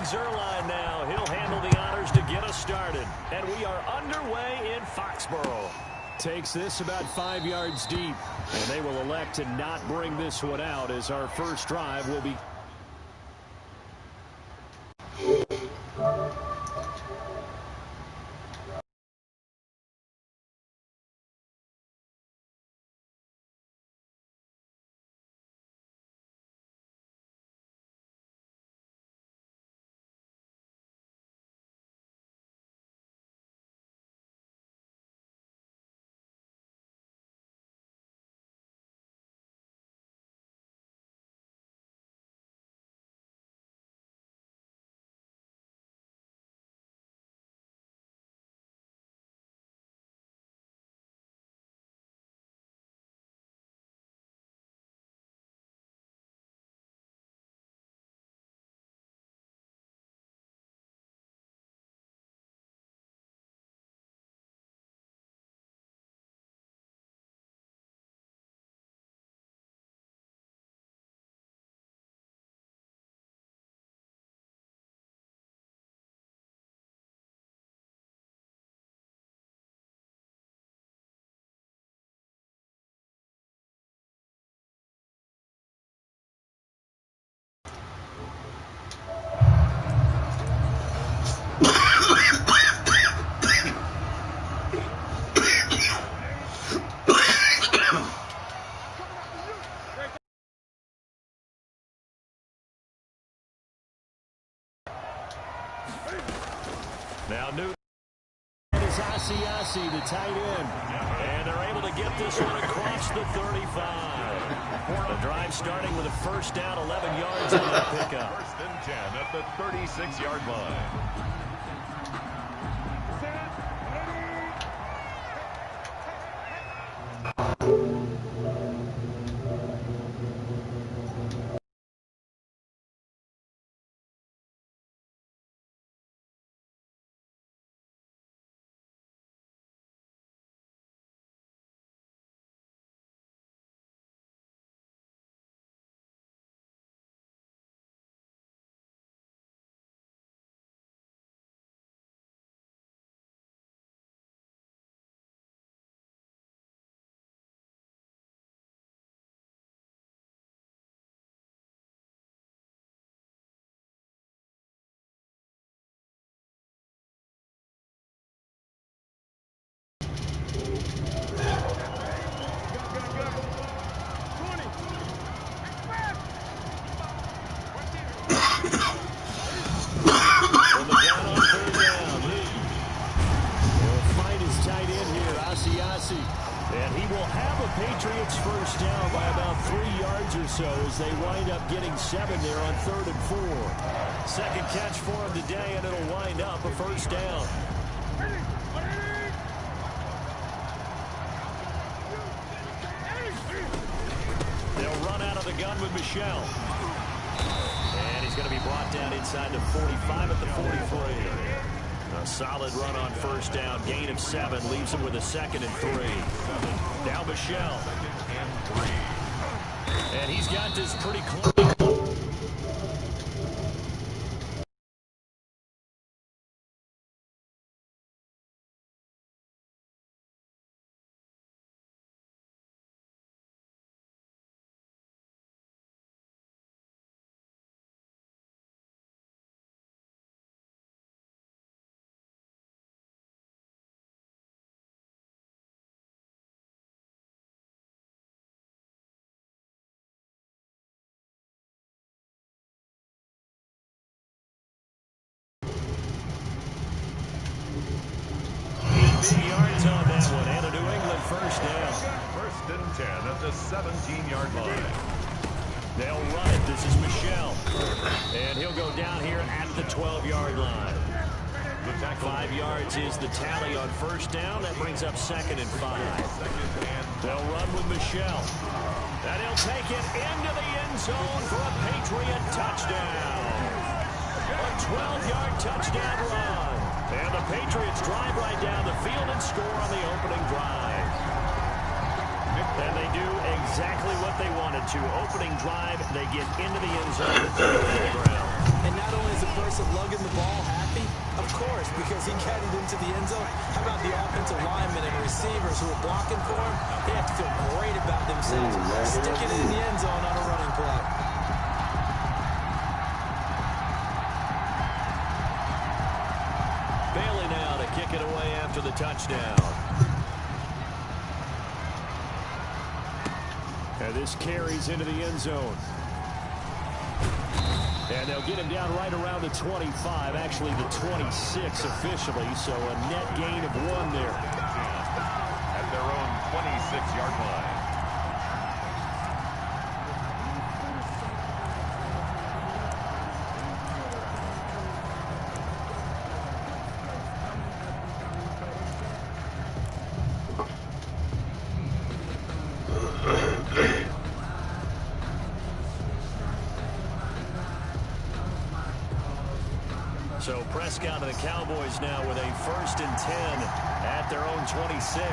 Zerline now. He'll handle the honors to get us started. And we are underway in Foxborough. Takes this about 5 yards deep. And they will elect to not bring this one out as our first drive will be... Now Newton is Asiasi, the tight end. And they're able to get this one across the 35. The drive starting with a first down, 11 yards on that pickup. First and 10 at the 36-yard line. And he will have a Patriots first down by about 3 yards or so as they wind up getting 7 there on 3rd and 4. Second catch for him today, and it'll wind up a first down. They'll run out of the gun with Michelle. And he's going to be brought down inside the 45 at the 43. A solid run on first down. Gain of 7 leaves him with a 2nd and 3. Now Michelle. And he's got this pretty close. Yards on that one, and a New England first down. First and 10 at the 17-yard line. They'll run it. This is Michel. And he'll go down here at the 12-yard line. 5 yards is the tally on first down. That brings up 2nd and 5. They'll run with Michel. And he'll take it into the end zone for a Patriot touchdown. A 12-yard touchdown run. And the Patriots drive right down the field and score on the opening drive. And they do exactly what they wanted to. Opening drive, they get into the end zone and put it on the ground. And not only is the person lugging the ball happy, of course, because he got it into the end zone, how about the offensive linemen and receivers who are blocking for him? They have to feel great about themselves, sticking it in the end zone on a running play. Bailey now to kick it away after the touchdown. And this carries into the end zone. And they'll get him down right around the 25, actually the 26 officially, so a net gain of 1 there. At their own 26-yard line. So Prescott and the Cowboys now with a 1st and 10 at their own 26.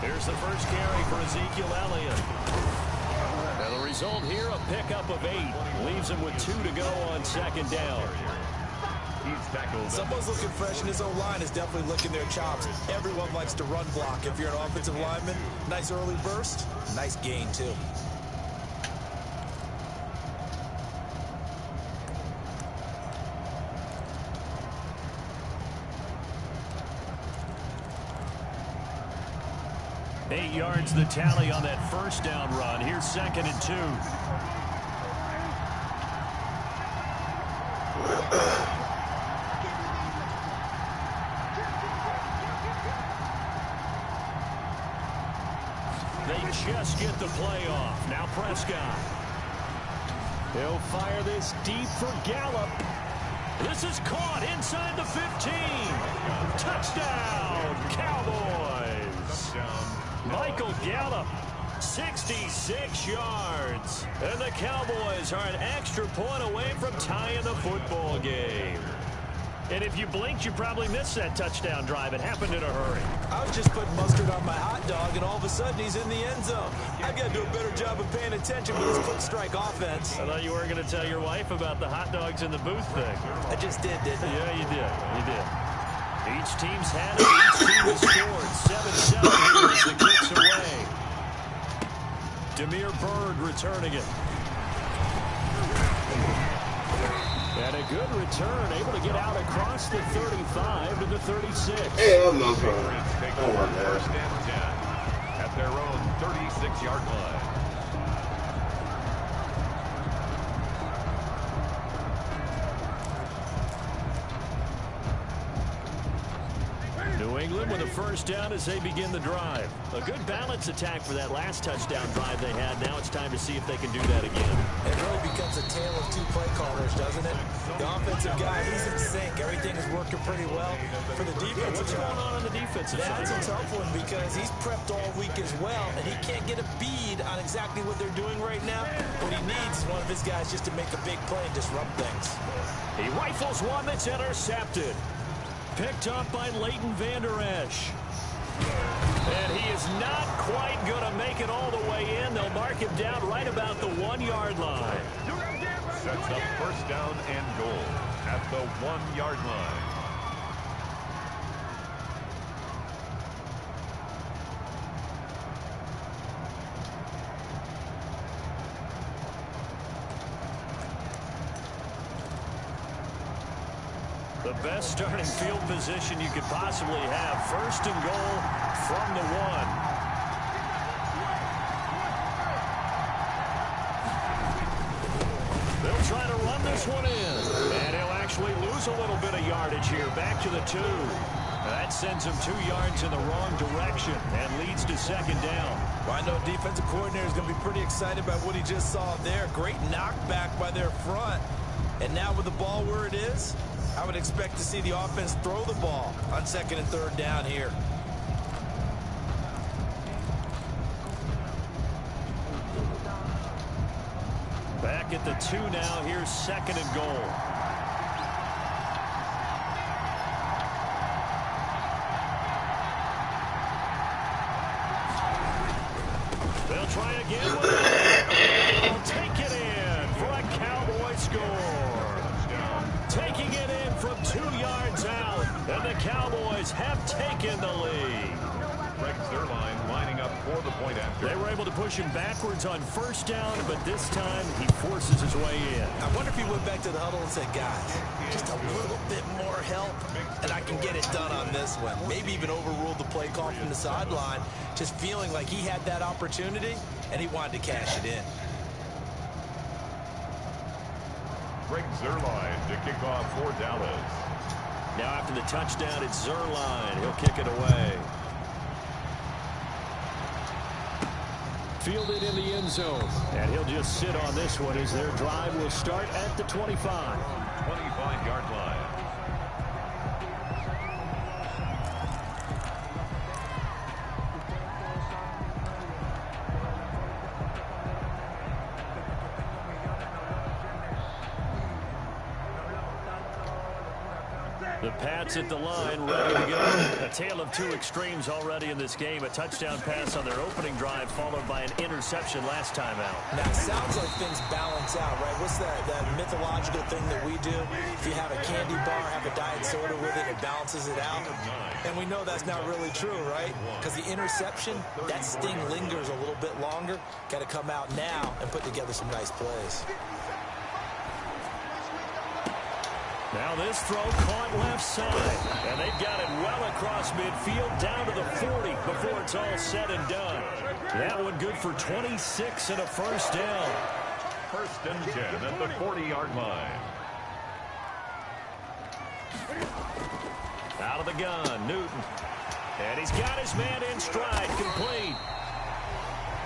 Here's the first carry for Ezekiel Elliott. Now the result here, a pickup of 8. Leaves him with 2 to go on 2nd down. Someone's looking fresh, and his own line is definitely licking their chops. Everyone likes to run block. If you're an offensive lineman, nice early burst, nice gain, too. Eight yards the tally on that first down run. Here's 2nd and 2. They just get the play off. Now Prescott. He'll fire this deep for Gallup. This is caught inside the 15. Touchdown, Cowboys. Michael Gallup, 66 yards. And the Cowboys are an extra point away from tying the football game. And if you blinked, you probably missed that touchdown drive. It happened in a hurry. I was just putting mustard on my hot dog, and all of a sudden he's in the end zone. I've got to do a better job of paying attention with this quick strike offense. I thought you weren't going to tell your wife about the hot dogs in the booth thing. I just did, didn't I? Yeah, you did. You did. Each team's had it. Each team has scored. 7-7 here as the kicks away. Demir Bird returning it. And a good return, able to get out across the 35 to the 36. Hey, I'm no problem. Oh, my God. First and 10 at their own 36-yard line. New England with a first down as they begin the drive. A good balance attack for that last touchdown drive they had. Now it's time to see if they can do that again. It really becomes a tale of two play callers, doesn't it? The offensive guy, he's in sync. Everything is working pretty well. For the defensive What's going on the defensive side? That's a tough one because he's prepped all week as well, and he can't get a bead on exactly what they're doing right now. What he needs is one of his guys just to make a big play and disrupt things. He rifles one that's intercepted. Picked up by Leighton Vander Esch. And he is not quite going to make it all the way in. They'll mark him down right about the 1-yard line. Sets up first down and goal at the 1-yard line. The best starting field position you could possibly have. First and goal from the 1. lose a little bit of yardage here. Back to the 2. That sends him 2 yards in the wrong direction and leads to second down. Well, I know defensive coordinator is going to be pretty excited about what he just saw there. Great knockback by their front. And now with the ball where it is, I would expect to see the offense throw the ball on 2nd and 3rd down here. Back at the 2 now. Here's 2nd and goal. They'll try again with it. They'll take it in for a Cowboy score. Taking it in from 2 yards out, and the Cowboys have taken the lead. Greg Zuerlein lining up for the point after. They were able to push him backwards on 1st down, but this time he forces his way in. I wonder if he went back to the huddle and said, guys, just a little bit more help, and I can get it done on this one. Maybe even overruled the play call from the sideline, just feeling like he had that opportunity, and he wanted to cash it in. Greg Zuerlein to kick off for Dallas. Now after the touchdown, it's Zuerlein. He'll kick it away. Fielded in the end zone. And he'll just sit on this one as their drive will start at the 25. 25-yard line. The Pats at the line, ready to go. A tale of 2 extremes already in this game. A touchdown pass on their opening drive, followed by an interception last time out. Now, it sounds like things balance out, right? What's that mythological thing that we do? If you have a candy bar, have a diet soda with it, it balances it out. And we know that's not really true, right? Because the interception, that sting lingers a little bit longer. Got to come out now and put together some nice plays. Now this throw caught left side, and they've got it well across midfield down to the 40 before it's all said and done. That one good for 26 and a 1st down. 1st and 10 at the 40-yard line. Out of the gun, Newton. And he's got his man in stride, complete.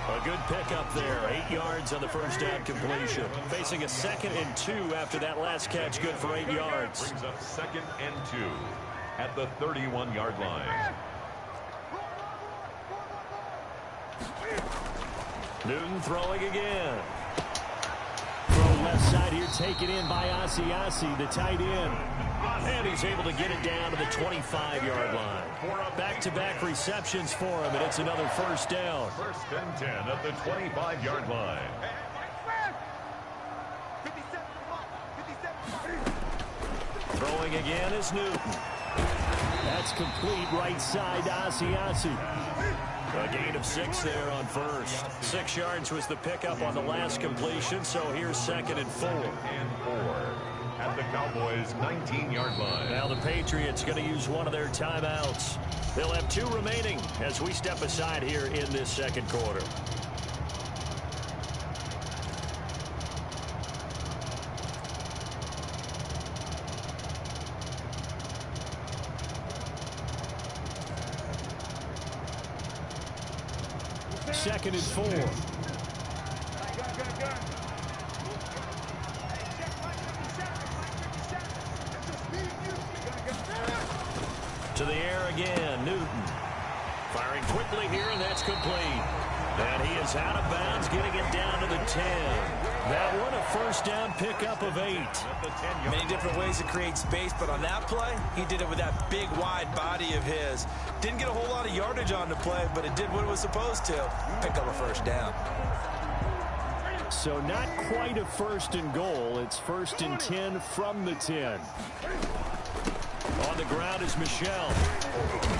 A good pickup there, 8 yards on the 1st down completion. Facing a 2nd and 2 after that last catch, good for 8 yards. Brings up 2nd and 2 at the 31-yard line. Newton throwing again. Throw left side here, taken in by Asiasi, the tight end. And he's able to get it down to the 25-yard line. Back-to-back receptions for him, and it's another 1st down. 1st and 10 at the 25-yard line. Throwing again is Newton. That's complete right side to Asiasi. A gain of 6 there on 1st. 6 yards was the pickup on the last completion, so here's 2nd and 4. And 4 at the Cowboys' 19-yard line. Now the Patriots going to use one of their timeouts. They'll have 2 remaining as we step aside here in this 2nd quarter. Second and 4. To the air again, Newton. Firing quickly here, and that's complete. And he is out of bounds, getting it down to the 10. That one, a 1st down pickup of 8. Many different ways to create space, but on that play, he did it with that big, wide body of his. Didn't get a whole lot of yardage on the play, but it did what it was supposed to. Pick up a 1st down. So not quite a 1st and goal. It's 1st and 10 from the 10. On the ground is Michel.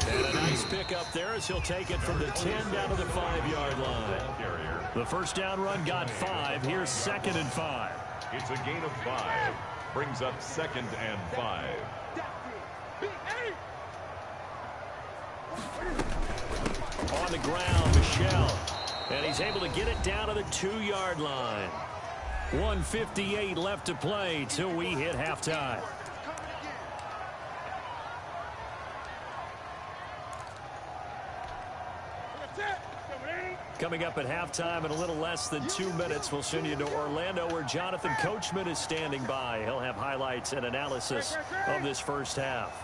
And a nice pickup there as he'll take it from the 10 down to the 5-yard line. The 1st down run got 5. Here's 2nd and 5. It's a gain of 5. Brings up 2nd and 5. On the ground, Michel. And he's able to get it down to the 2-yard line. 1:58 left to play till we hit halftime. Coming up at halftime in a little less than 2 minutes, we'll send you to Orlando where Jonathan Coachman is standing by. He'll have highlights and analysis of this first half.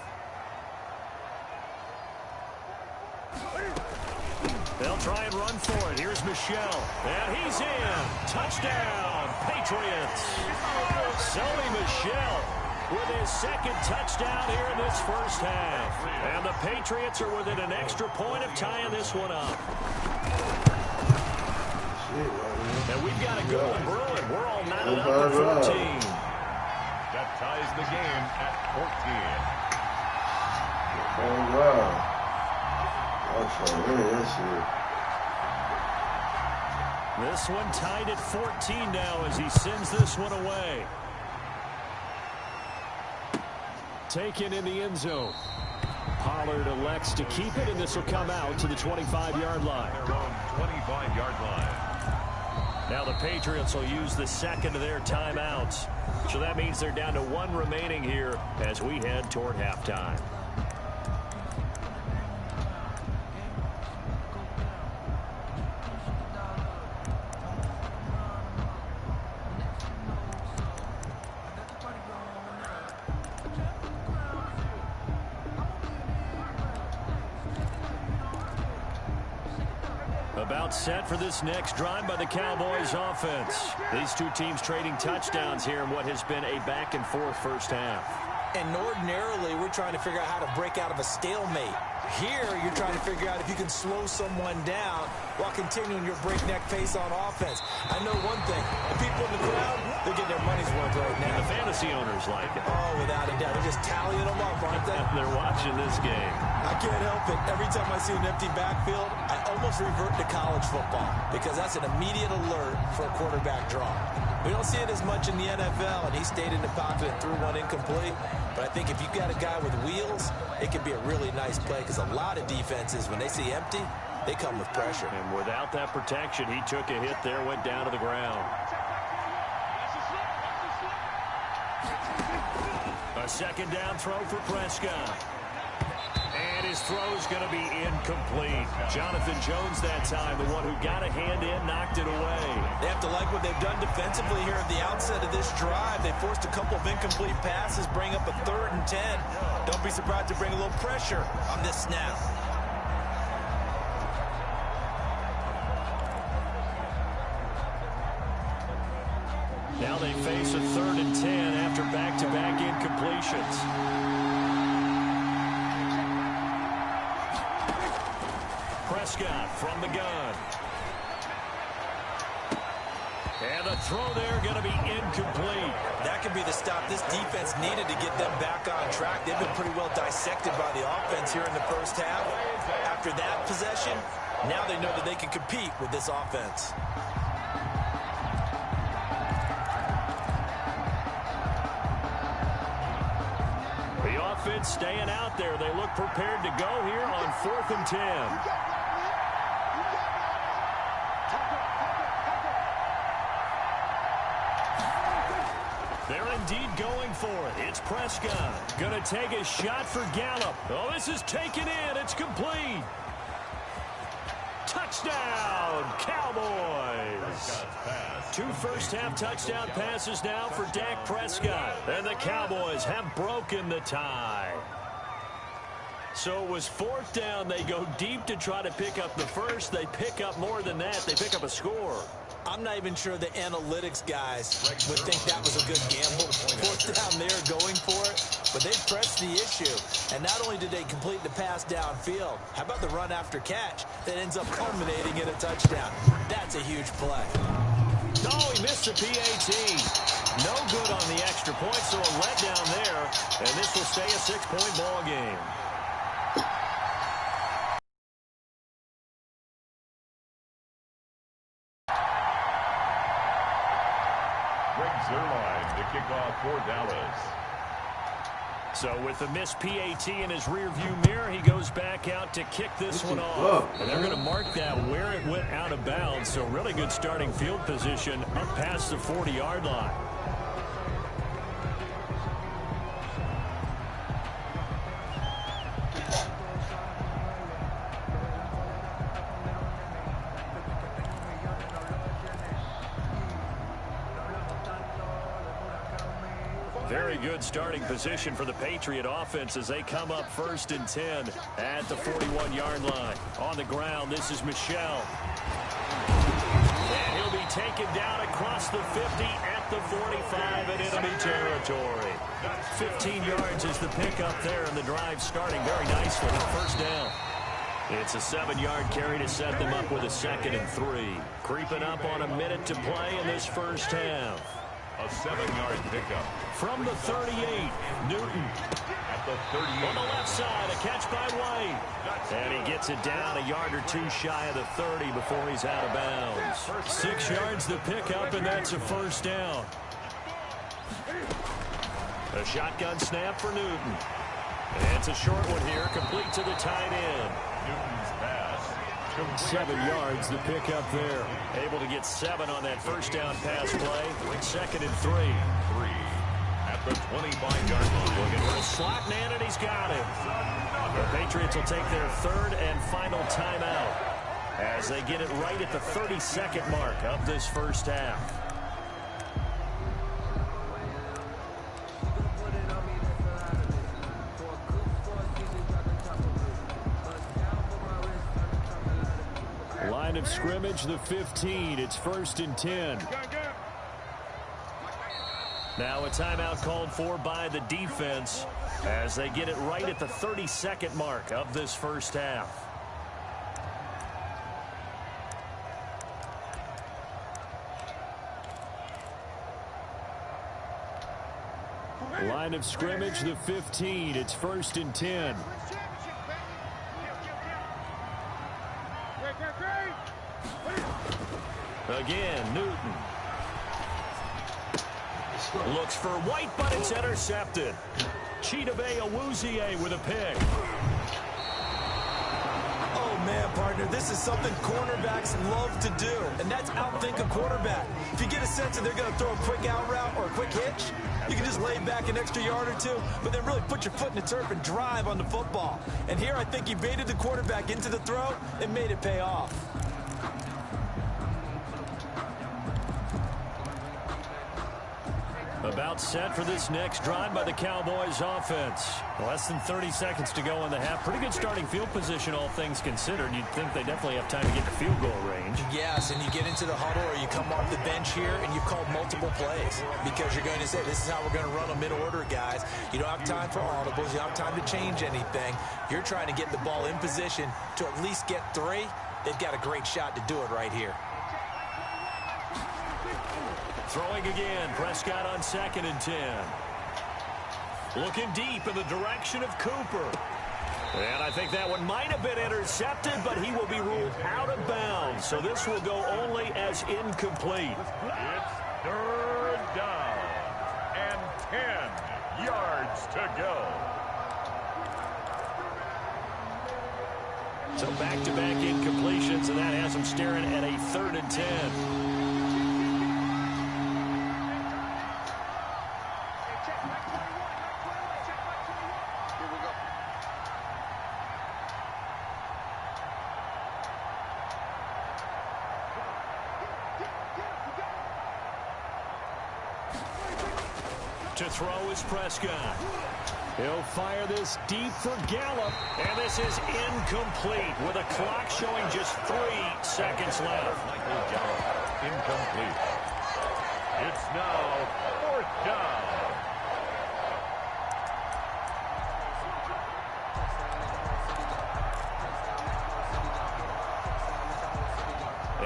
They'll try and run for it. Here's Michel. And he's in. Touchdown, Patriots. Sony Michel with his second touchdown here in this first half. And the Patriots are within an extra point of tying this one up. And we've got a good one brewing. We're all knotted up at 14. That ties the game at 14. Oh, wow. I'm trying to win this This shit. one tied at 14 now as he sends this one away. Taken in the end zone. Pollard elects to keep it, and this will come out to the 25-yard line. Their own 25-yard line. Now the Patriots will use the second of their timeouts. So that means they're down to one remaining here as we head toward halftime. About set for this next drive by the Cowboys offense. These two teams trading touchdowns here in what has been a back-and-forth first half. And ordinarily, we're trying to figure out how to break out of a stalemate. Here, you're trying to figure out if you can slow someone down while continuing your breakneck pace on offense. I know one thing. The people in the crowd, they're getting their money's worth right now. And the fantasy owners like it. Oh, without a doubt. They're just tallying them up, aren't they? They're watching this game. I can't help it. Every time I see an empty backfield, I almost revert to college football because that's an immediate alert for a quarterback draw. We don't see it as much in the NFL, and he stayed in the pocket and threw one incomplete. But I think if you've got a guy with wheels, it can be a really nice play because a lot of defenses, when they see empty, they come with pressure. And without that protection, he took a hit there, went down to the ground. A second down throw for Prescott. And his throw's going to be incomplete. Jonathan Jones that time, the one who got a hand in, knocked it away. They have to like what they've done defensively here at the outset of this drive. They forced a couple of incomplete passes, bring up a 3rd and 10. Don't be surprised to bring a little pressure on this snap. Now they face a 3rd and 10 after back-to-back incompletions. Prescott from the gun. And the throw there going to be incomplete. That could be the stop this defense needed to get them back on track. They've been pretty well dissected by the offense here in the first half. After that possession, now they know that they can compete with this offense. The offense staying out there. They look prepared to go here on 4th and 10. They're indeed going for it. It's Prescott. Going to take a shot for Gallup. Oh, this is taken in. It's complete. Touchdown, Cowboys. 2 first-half touchdown passes now for Dak Prescott. And the Cowboys have broken the tie. So it was 4th down. They go deep to try to pick up the first. They pick up more than that. They pick up a score. I'm not even sure the analytics guys would think that was a good gamble. 4th down there going for it, but they pressed the issue. And not only did they complete the pass downfield, how about the run after catch that ends up culminating in a touchdown? That's a huge play. Oh, he missed the PAT. No good on the extra point, so a letdown there. And this will stay a 6-point ball game. Zerline to kick off for Dallas. So with the missed PAT in his rearview mirror, he goes back out to kick this one off. And they're going to mark that where it went out of bounds. So really good starting field position up past the 40-yard line. Very good starting position for the Patriot offense as they come up 1st and 10 at the 41-yard line. On the ground, this is Michel. And he'll be taken down across the 50 at the 45 in enemy territory. 15 yards is the pickup there, and the drive starting very nicely. First down. It's a 7-yard carry to set them up with a 2nd and 3. Creeping up on a minute to play in this first half. A 7-yard pickup. From the 38, Newton. At the 38. On the left side, a catch by White. And he gets it down a yard or two shy of the 30 before he's out of bounds. 6 yards the pickup, and that's a first down. A shotgun snap for Newton. And it's a short one here, complete to the tight end. Newton's pass. 7 yards, the pickup there. Able to get 7 on that first down pass play. 2nd and 3. 3 at the 25-yard line. Looking for a slot man, and he's got it. The Patriots will take their 3rd and final timeout as they get it right at the 32nd mark of this first half. Line of scrimmage, the 15. It's 1st and 10. Now a timeout called for by the defense as they get it right at the 32nd mark of this first half. Line of scrimmage, the 15. It's 1st and 10. Again, Newton. Looks for White, but it's intercepted. Chidobe Awuzie with a pick. Oh, man, partner, this is something cornerbacks love to do, and that's outthink a quarterback. If you get a sense that they're going to throw a quick out route or a quick hitch, you can just lay back an extra yard or two, but then really put your foot in the turf and drive on the football. And here I think he baited the quarterback into the throw and made it pay off. About set for this next drive by the Cowboys offense. Less than 30 seconds to go in the half. Pretty good starting field position, all things considered. You'd think they definitely have time to get to field goal range. Yes, and you get into the huddle or you come off the bench here and you've called multiple plays because you're going to say, this is how we're going to run them in order, guys. You don't have time for audibles. You don't have time to change anything. You're trying to get the ball in position to at least get 3. They've got a great shot to do it right here. Throwing again, Prescott on 2nd and 10. Looking deep in the direction of Cooper. And I think that one might have been intercepted, but he will be ruled out of bounds. So this will go only as incomplete. It's 3rd down and 10 yards to go. So back-to-back incompletions, and that has them staring at a 3rd and 10. To throw is Prescott. He'll fire this deep for Gallup. And this is incomplete with a clock showing just 3 seconds left. Incomplete. It's now 4th down.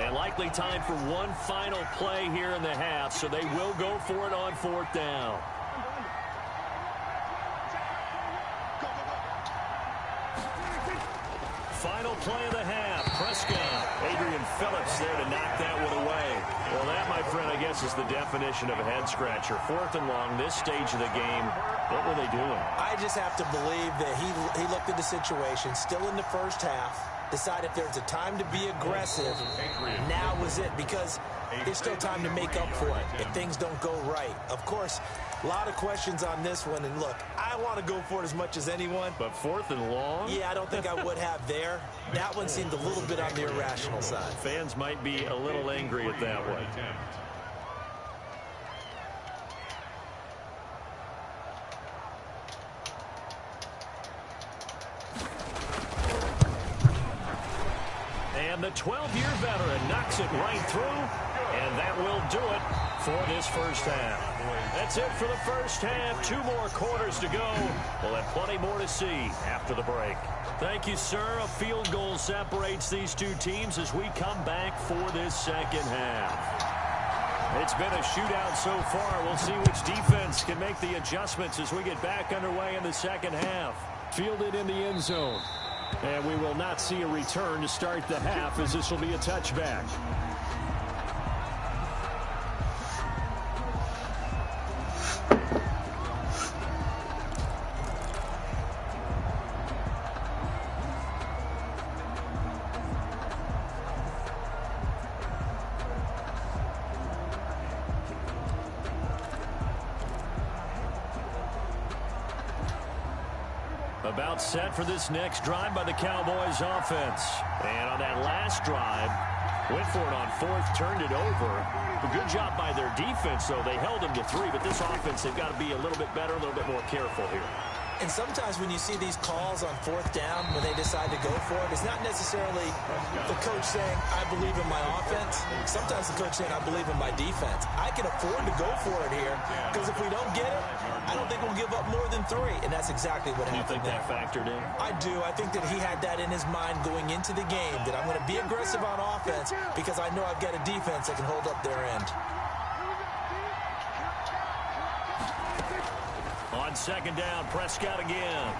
And likely time for one final play here in the half, so they will go for it on 4th down. Final play of the half. Prescott. Adrian Phillips there to knock that one away. Well, that, my friend, I guess is the definition of a head-scratcher. 4th and long, this stage of the game. What were they doing? I just have to believe that he looked at the situation, still in the first half, decided if there's a time to be aggressive, now was it, because there's still time to make up for it if things don't go right. Of course, a lot of questions on this one, and look, I want to go for it as much as anyone. But 4th and long? Yeah, I don't think I would have there. That one seemed a little bit on the irrational side. Fans might be a little angry at that one. And the 12-year veteran knocks it right through, and that will do it for this first half. That's it for the first half. 2 more quarters to go. We'll have plenty more to see after the break. Thank you, sir. A field goal separates these two teams as we come back for this second half. It's been a shootout so far. We'll see which defense can make the adjustments as we get back underway in the second half. Fielded in the end zone. And we will not see a return to start the half, as this will be a touchback. About set for this next drive by the Cowboys offense. And on that last drive, went for it on 4th, turned it over. A good job by their defense, though. They held them to 3, but this offense, they've got to be a little bit better, a little bit more careful here. And sometimes when you see these calls on 4th down, when they decide to go for it, it's not necessarily the coach saying, I believe in my offense. Sometimes the coach saying, I believe in my defense. I can afford to go for it here, because if we don't get it, I don't think we'll give up more than 3. And that's exactly what happened. Do you think that factored in? I do. I think that he had that in his mind going into the game, that I'm going to be aggressive on offense because I know I've got a defense that can hold up their end. On second down, Prescott again.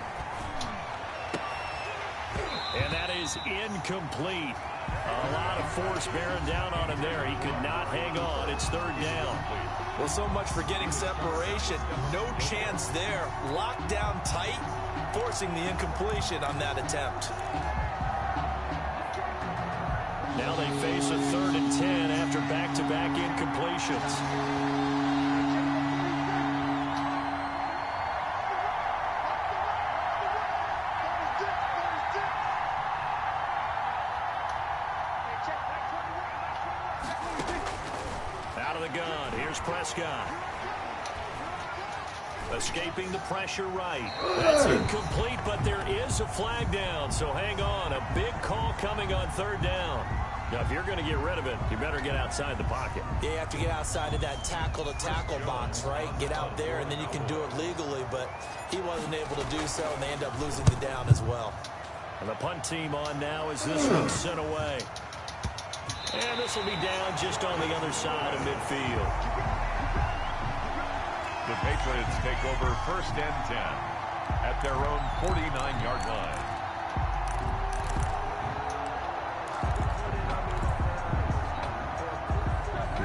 And that is incomplete. A lot of force bearing down on him there. He could not hang on. It's 3rd down. Well, so much for getting separation. No chance there. Locked down tight, forcing the incompletion on that attempt. Now they face a 3rd and 10 after back-to-back incompletions. Prescott. Escaping the pressure right. That's incomplete, but there is a flag down, so hang on. A big call coming on 3rd down. Now, if you're going to get rid of it, you better get outside the pocket. Yeah, you have to get outside of that tackle-to-tackle box, right? Get out there, and then you can do it legally, but he wasn't able to do so, and they end up losing the down as well. And the punt team on now as this one's sent away. And this will be down just on the other side of midfield. The Patriots take over 1st and 10 at their own 49-yard line.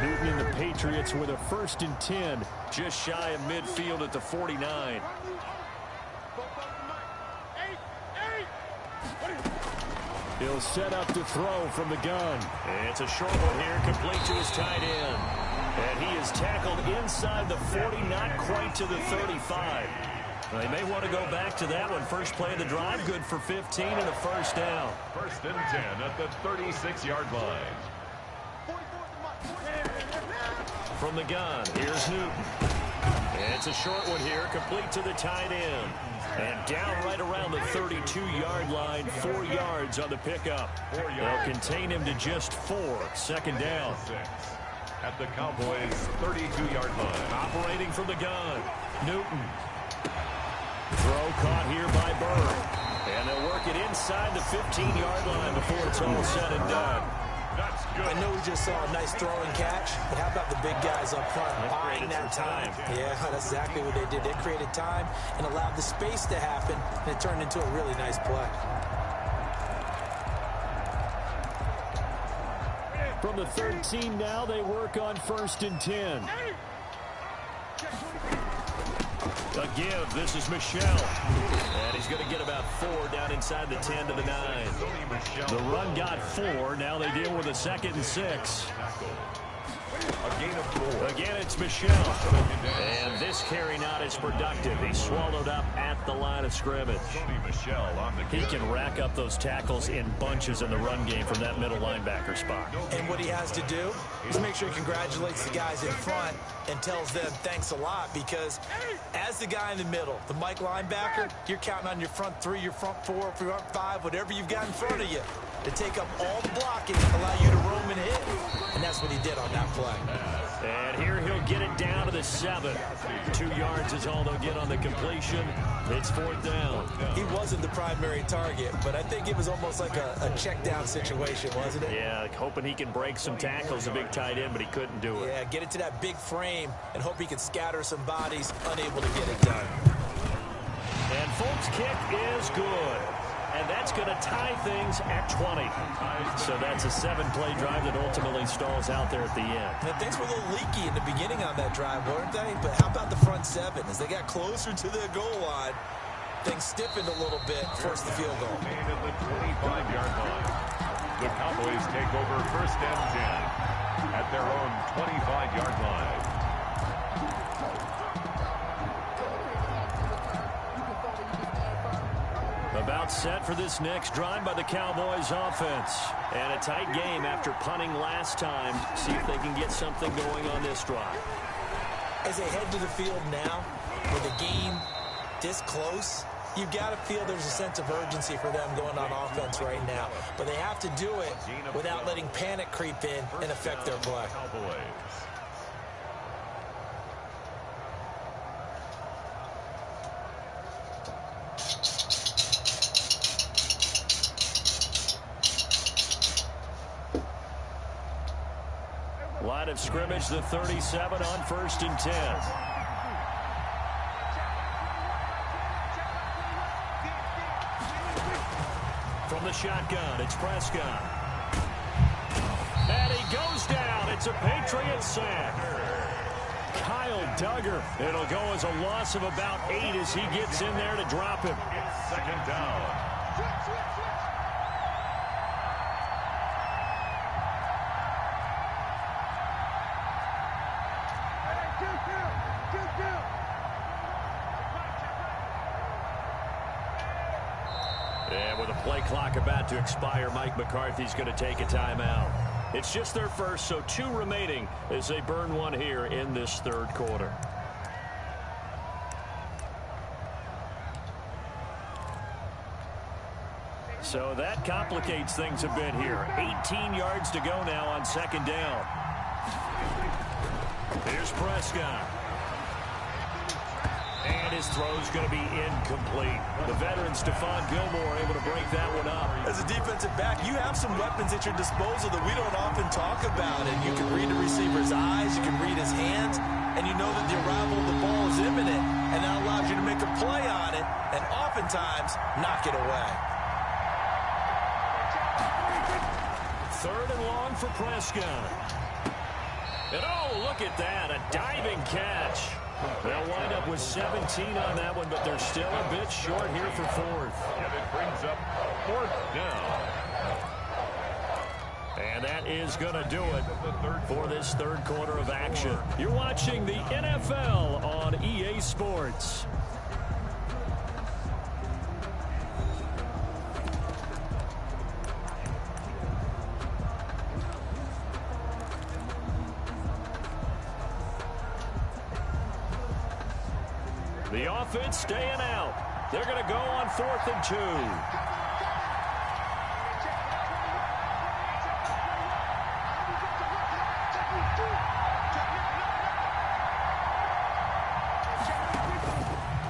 Newton and the Patriots with a 1st and 10, just shy of midfield at the 49. He'll set up to throw from the gun. It's a short one here, complete to his tight end. And he is tackled inside the 40, not quite to the 35. They may want to go back to that one. First play of the drive, good for 15 and a 1st down. 1st and 10 at the 36-yard line. From the gun, here's Newton. It's a short one here, complete to the tight end. And down right around the 32-yard line, 4 yards on the pickup. They'll contain him to just 4. 2nd down. At the Cowboys' 32-yard line. Operating from the gun, Newton. Throw caught here by Bird. And they'll work it inside the 15-yard line before it's all said and done. That's good. I know we just saw a nice throwing catch, but how about the big guys up front buying that time? Yeah, that's exactly what they did. They created time and allowed the space to happen, and it turned into a really nice play. From the 13 now, they work on 1st and 10. A give. This is Michelle. And he's going to get about 4 down inside the 10 to the 9. The run got 4. Now they deal with a 2nd and 6. A gain of 4. Again, it's Michelle. And this carry not as productive. He's swallowed up at the line of scrimmage. He can rack up those tackles in bunches in the run game from that middle linebacker spot. And what he has to do is make sure he congratulates the guys in front and tells them thanks a lot, because as the guy in the middle, the Mike linebacker, you're counting on your front 3, your front 4, your front 5, whatever you've got in front of you. to take up all the blocking, allow you to roam and hit. And that's what he did on that play. And here he'll get it down to the 7. 2 yards is all they'll get on the completion. It's 4th down. He wasn't the primary target, but I think it was almost like a check down situation, wasn't it? Yeah, hoping he can break some tackles, a big tight end, but he couldn't do it. Yeah, get it to that big frame and hope he can scatter some bodies, unable to get it done. And Folk's kick is good. And that's going to tie things at 20. So that's a 7-play drive that ultimately stalls out there at the end. And things were a little leaky in the beginning on that drive, weren't they? But how about the front 7? As they got closer to their goal line, things stiffened a little bit, forced the field goal. At the 25-yard line. The Cowboys take over 1st and 10 at their own 25-yard line. About set for this next drive by the Cowboys offense. And a tight game after punting last time. See if they can get something going on this drive. As they head to the field now, with the game this close, you've got to feel there's a sense of urgency for them going on offense right now. But they have to do it without letting panic creep in and affect their play. Line of scrimmage, the 37 on 1st and 10. From the shotgun, it's Prescott. And he goes down. It's a Patriot sack. Kyle Duggar. It'll go as a loss of about 8 as he gets in there to drop him. It's 2nd down. And with a play clock about to expire, Mike McCarthy's going to take a timeout. It's just their first, so 2 remaining as they burn one here in this 3rd quarter. So that complicates things a bit here. 18 yards to go now on 2nd down. Here's Prescott. And his throw's going to be incomplete. The veteran Stephon Gilmore able to break that one up. As a defensive back, you have some weapons at your disposal that we don't often talk about. And you can read the receiver's eyes, you can read his hands, and you know that the arrival of the ball is imminent. And that allows you to make a play on it and oftentimes knock it away. 3rd and long for Prescott. And oh, look at that, a diving catch. They'll wind up with 17 on that one, but they're still a bit short here for 4th. And it brings up 4th down. And that is going to do it for this 3rd quarter of action. You're watching the NFL on EA Sports. The offense staying out. They're going to go on 4th and 2.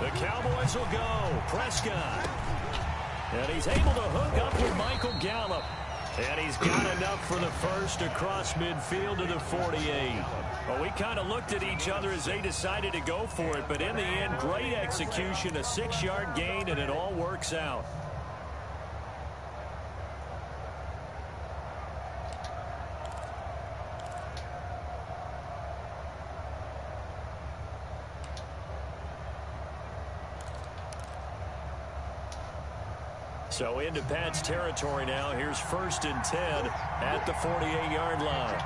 The Cowboys will go. Prescott. And he's able to hook up with Michael Gallup. And he's got enough for the first across midfield to the 48. Well, we kind of looked at each other as they decided to go for it. But in the end, great execution, a 6-yard gain, and it all works out. So into Pat's territory now. Here's 1st and 10 at the 48-yard line.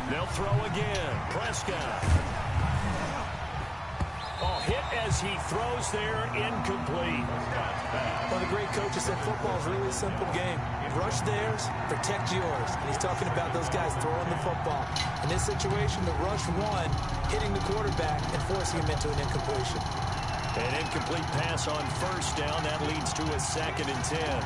They'll throw again. Prescott. Oh, hit as he throws there, incomplete. One of the great coaches said football is really a simple game. Rush theirs, protect yours. And he's talking about those guys throwing the football. In this situation, the rush one, hitting the quarterback and forcing him into an incompletion. An incomplete pass on 1st down. That leads to a 2nd and 10.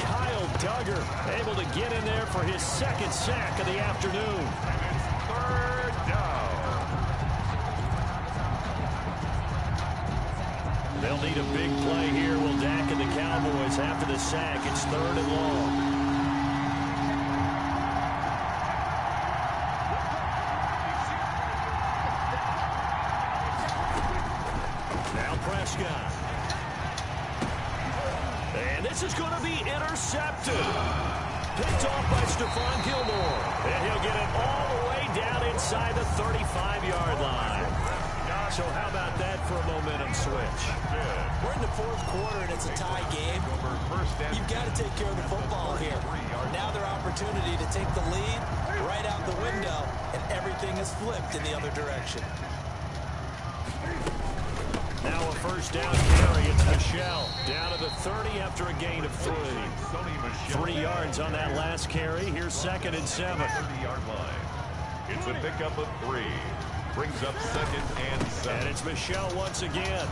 Kyle Duggar able to get in there for his second sack of the afternoon. And it's third down. They'll need a big play here, will Dak and the Cowboys after the sack. It's 3rd and long. Now Prescott. And this is going to be intercepted. Picked off by Stephon Gilmore. And he'll get it all the way down inside the 35-yard line. So how about that for a momentum switch? We're in the 4th quarter, and it's a tie game. You've got to take care of the football here. Now their opportunity to take the lead right out the window, and everything is flipped in the other direction. Now a first down carry. It's Michelle down to the 30 after a gain of 3. 3 yards on that last carry. Here's 2nd and 7. 30-yard line. It's a pickup of 3. Brings up 2nd and 7. And it's Michelle once again.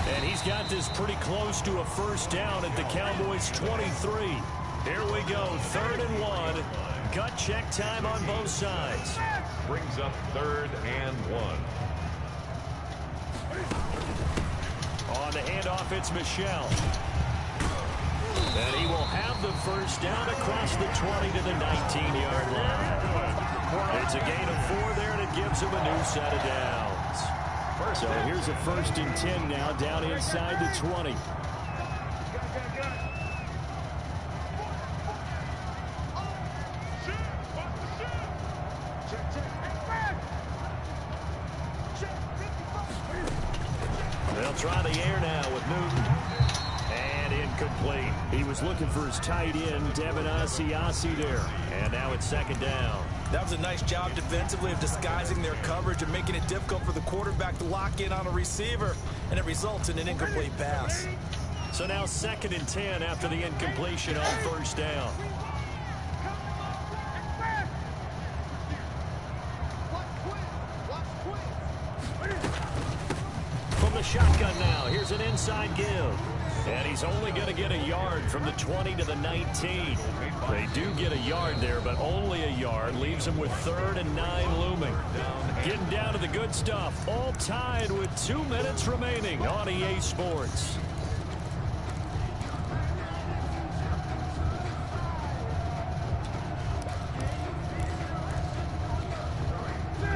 And he's got this pretty close to a first down at the Cowboys' 23. Here we go, 3rd and 1. Gut check time on both sides. Brings up 3rd and 1. On the handoff, it's Michelle. And he will have the first down across the 20 to the 19-yard line. It's a gain of 4 there, and it gives him a new set of downs. So here's a 1st and 10 now, down inside the 20. They'll try the air now with Newton. And incomplete. He was looking for his tight end, Devin Asiasi there. And now it's 2nd down. That was a nice job defensively of disguising their coverage and making it difficult for the quarterback to lock in on a receiver, and it results in an incomplete pass. So now 2nd and 10 after the incompletion on first down. From the shotgun now, here's an inside give. And he's only going to get a yard from the 20 to the 19. They do get a yard there, but only a yard. Leaves him with 3rd and 9 looming. Getting down to the good stuff. All tied with 2 minutes remaining on EA Sports.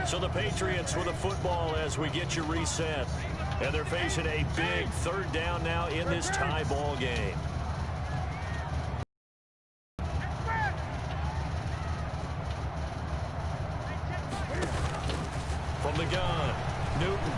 So the Patriots with a football as we get you reset. And they're facing a big 3rd down now in this tie ball game. From the gun, Newton.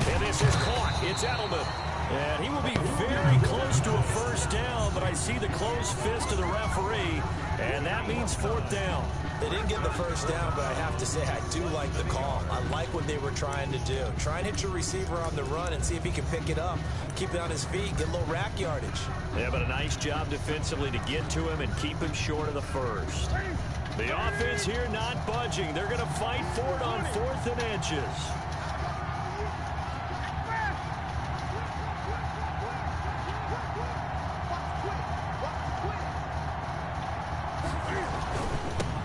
And this is caught. It's Edelman. And he will be very close to a first down, but I see the closed fist of the referee, and that means 4th down. They didn't get the first down, but I have to say I do like the call. I like what they were trying to do. Try and hit your receiver on the run and see if he can pick it up, keep it on his feet, get a little rack yardage. Yeah, but a nice job defensively to get to him and keep him short of the first. The offense here not budging. They're going to fight for it on 4th and inches.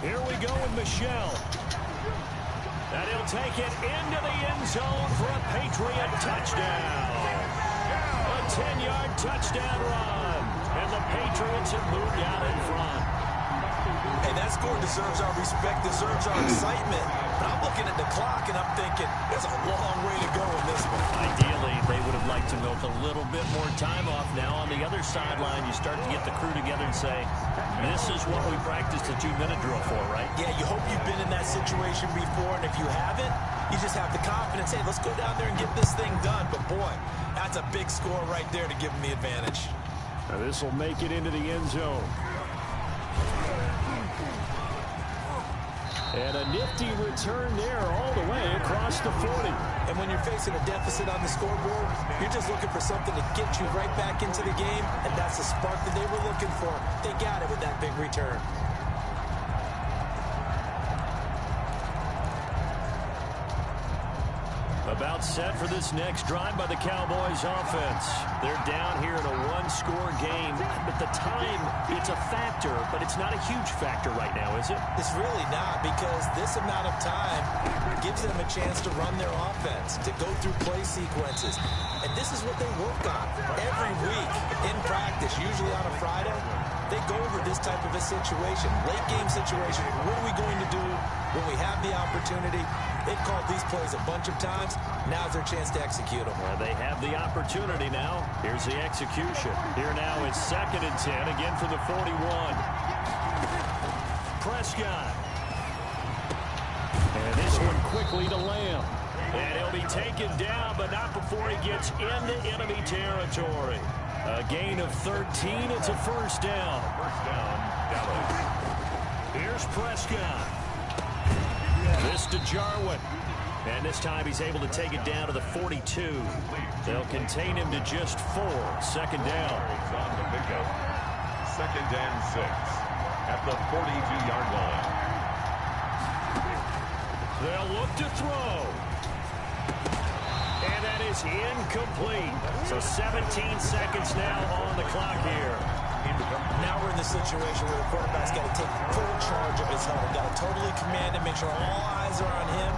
Here we go with Michelle. And he'll take it into the end zone for a Patriot touchdown. A 10-yard touchdown run. And the Patriots have moved out in front. Hey, that score deserves our respect, deserves our excitement. But I'm looking at the clock, and I'm thinking, there's a long way to go in this one. Ideally, they would have liked to milk a little bit more time off. Now, on the other sideline, you start to get the crew together and say, this is what we practiced a 2-minute drill for, right? Yeah, you hope you've been in that situation before, and if you haven't, you just have the confidence, hey, let's go down there and get this thing done. But, boy, that's a big score right there to give them the advantage. Now, this will make it into the end zone. And a nifty return there all the way across the 40. And when you're facing a deficit on the scoreboard, you're just looking for something to get you right back into the game, and that's the spark that they were looking for. They got it with that big return. A About set for this next drive by the Cowboys offense. They're down here in a one-score game. But the time, it's a factor, but it's not a huge factor right now, is it? It's really not, because this amount of time gives them a chance to run their offense, to go through play sequences. And this is what they work on every week in practice, usually on a Friday. They go over this type of a situation, late game situation. What are we going to do when we have the opportunity? They've called these plays a bunch of times. Now's their chance to execute them. Well, they have the opportunity now. Here's the execution. Here now it's 2nd and 10, again from the 41. Prescott. And this one quickly to Lamb. And he'll be taken down, but not before he gets into enemy territory. A gain of 13. It's a first down. First down, Dallas. Here's Prescott. This to Jarwin. And this time he's able to take it down to the 42. They'll contain him to just 4. 2nd down. On the pickup. 2nd and 6 at the 42-yard line. They'll look to throw. And that is incomplete. So 17 seconds now on the clock here. Now we're in the situation where the quarterback's got to take full charge of his huddle. Got to totally command and make sure all eyes are on him.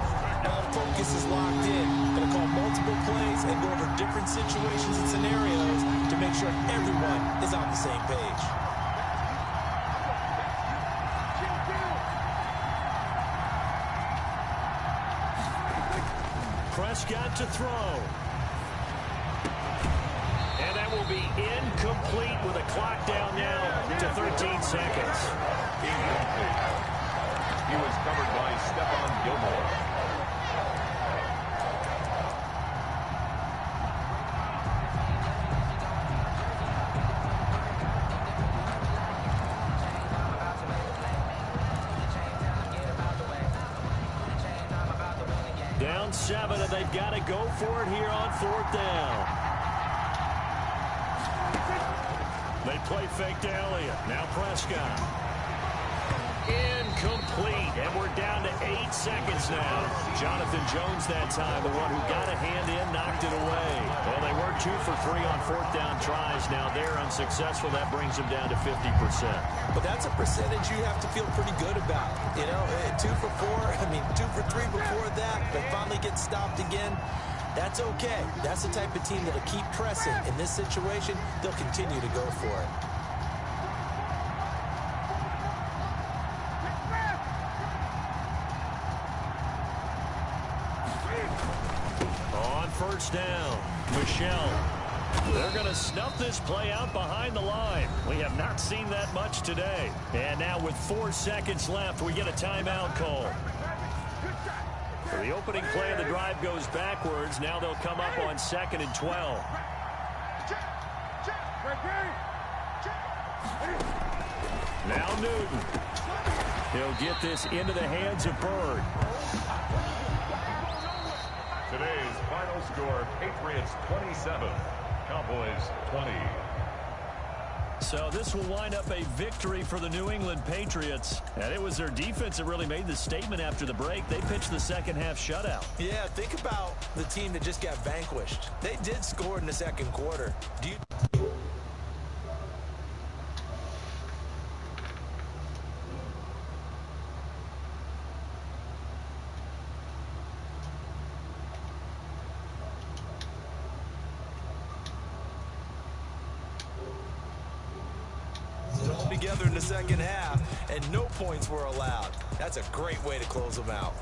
All focus is locked in. Going to call multiple plays and go over different situations and scenarios to make sure everyone is on the same page. Prescott to throw. And that will be incomplete with a clock down now to 13 seconds. Incomplete. He was covered by Stephon Gilmore. Down 7, and they've got to go for it here on 4th down. They play fake to Elliott. Now Prescott. Incomplete. And we're down to 8 seconds now. Jonathan Jones that time, the one who got a hand in, knocked it away. Well, they were 2 for 3 on 4th down tries. Now they're unsuccessful. That brings them down to 50%. But that's a percentage you have to feel pretty good about. You know, 2 for 4, 2 for 3 before that, but finally get stopped again. That's okay. That's the type of team that'll keep pressing. In this situation, they'll continue to go for it. On 1st down, Michelle. They're going to snuff this play out behind the line. We have not seen that much today. And now with 4 seconds left, we get a timeout call. The opening play of the drive goes backwards. Now they'll come up on 2nd and 12. Now Newton. He'll get this into the hands of Bird. Today's final score, Patriots 27, Cowboys 20. So this will wind up a victory for the New England Patriots. And it was their defense that really made the statement after the break. They pitched the second half shutout. Yeah, think about the team that just got vanquished. They did score in the 2nd quarter. Together in the 2nd half, and no points were allowed. That's a great way to close them out.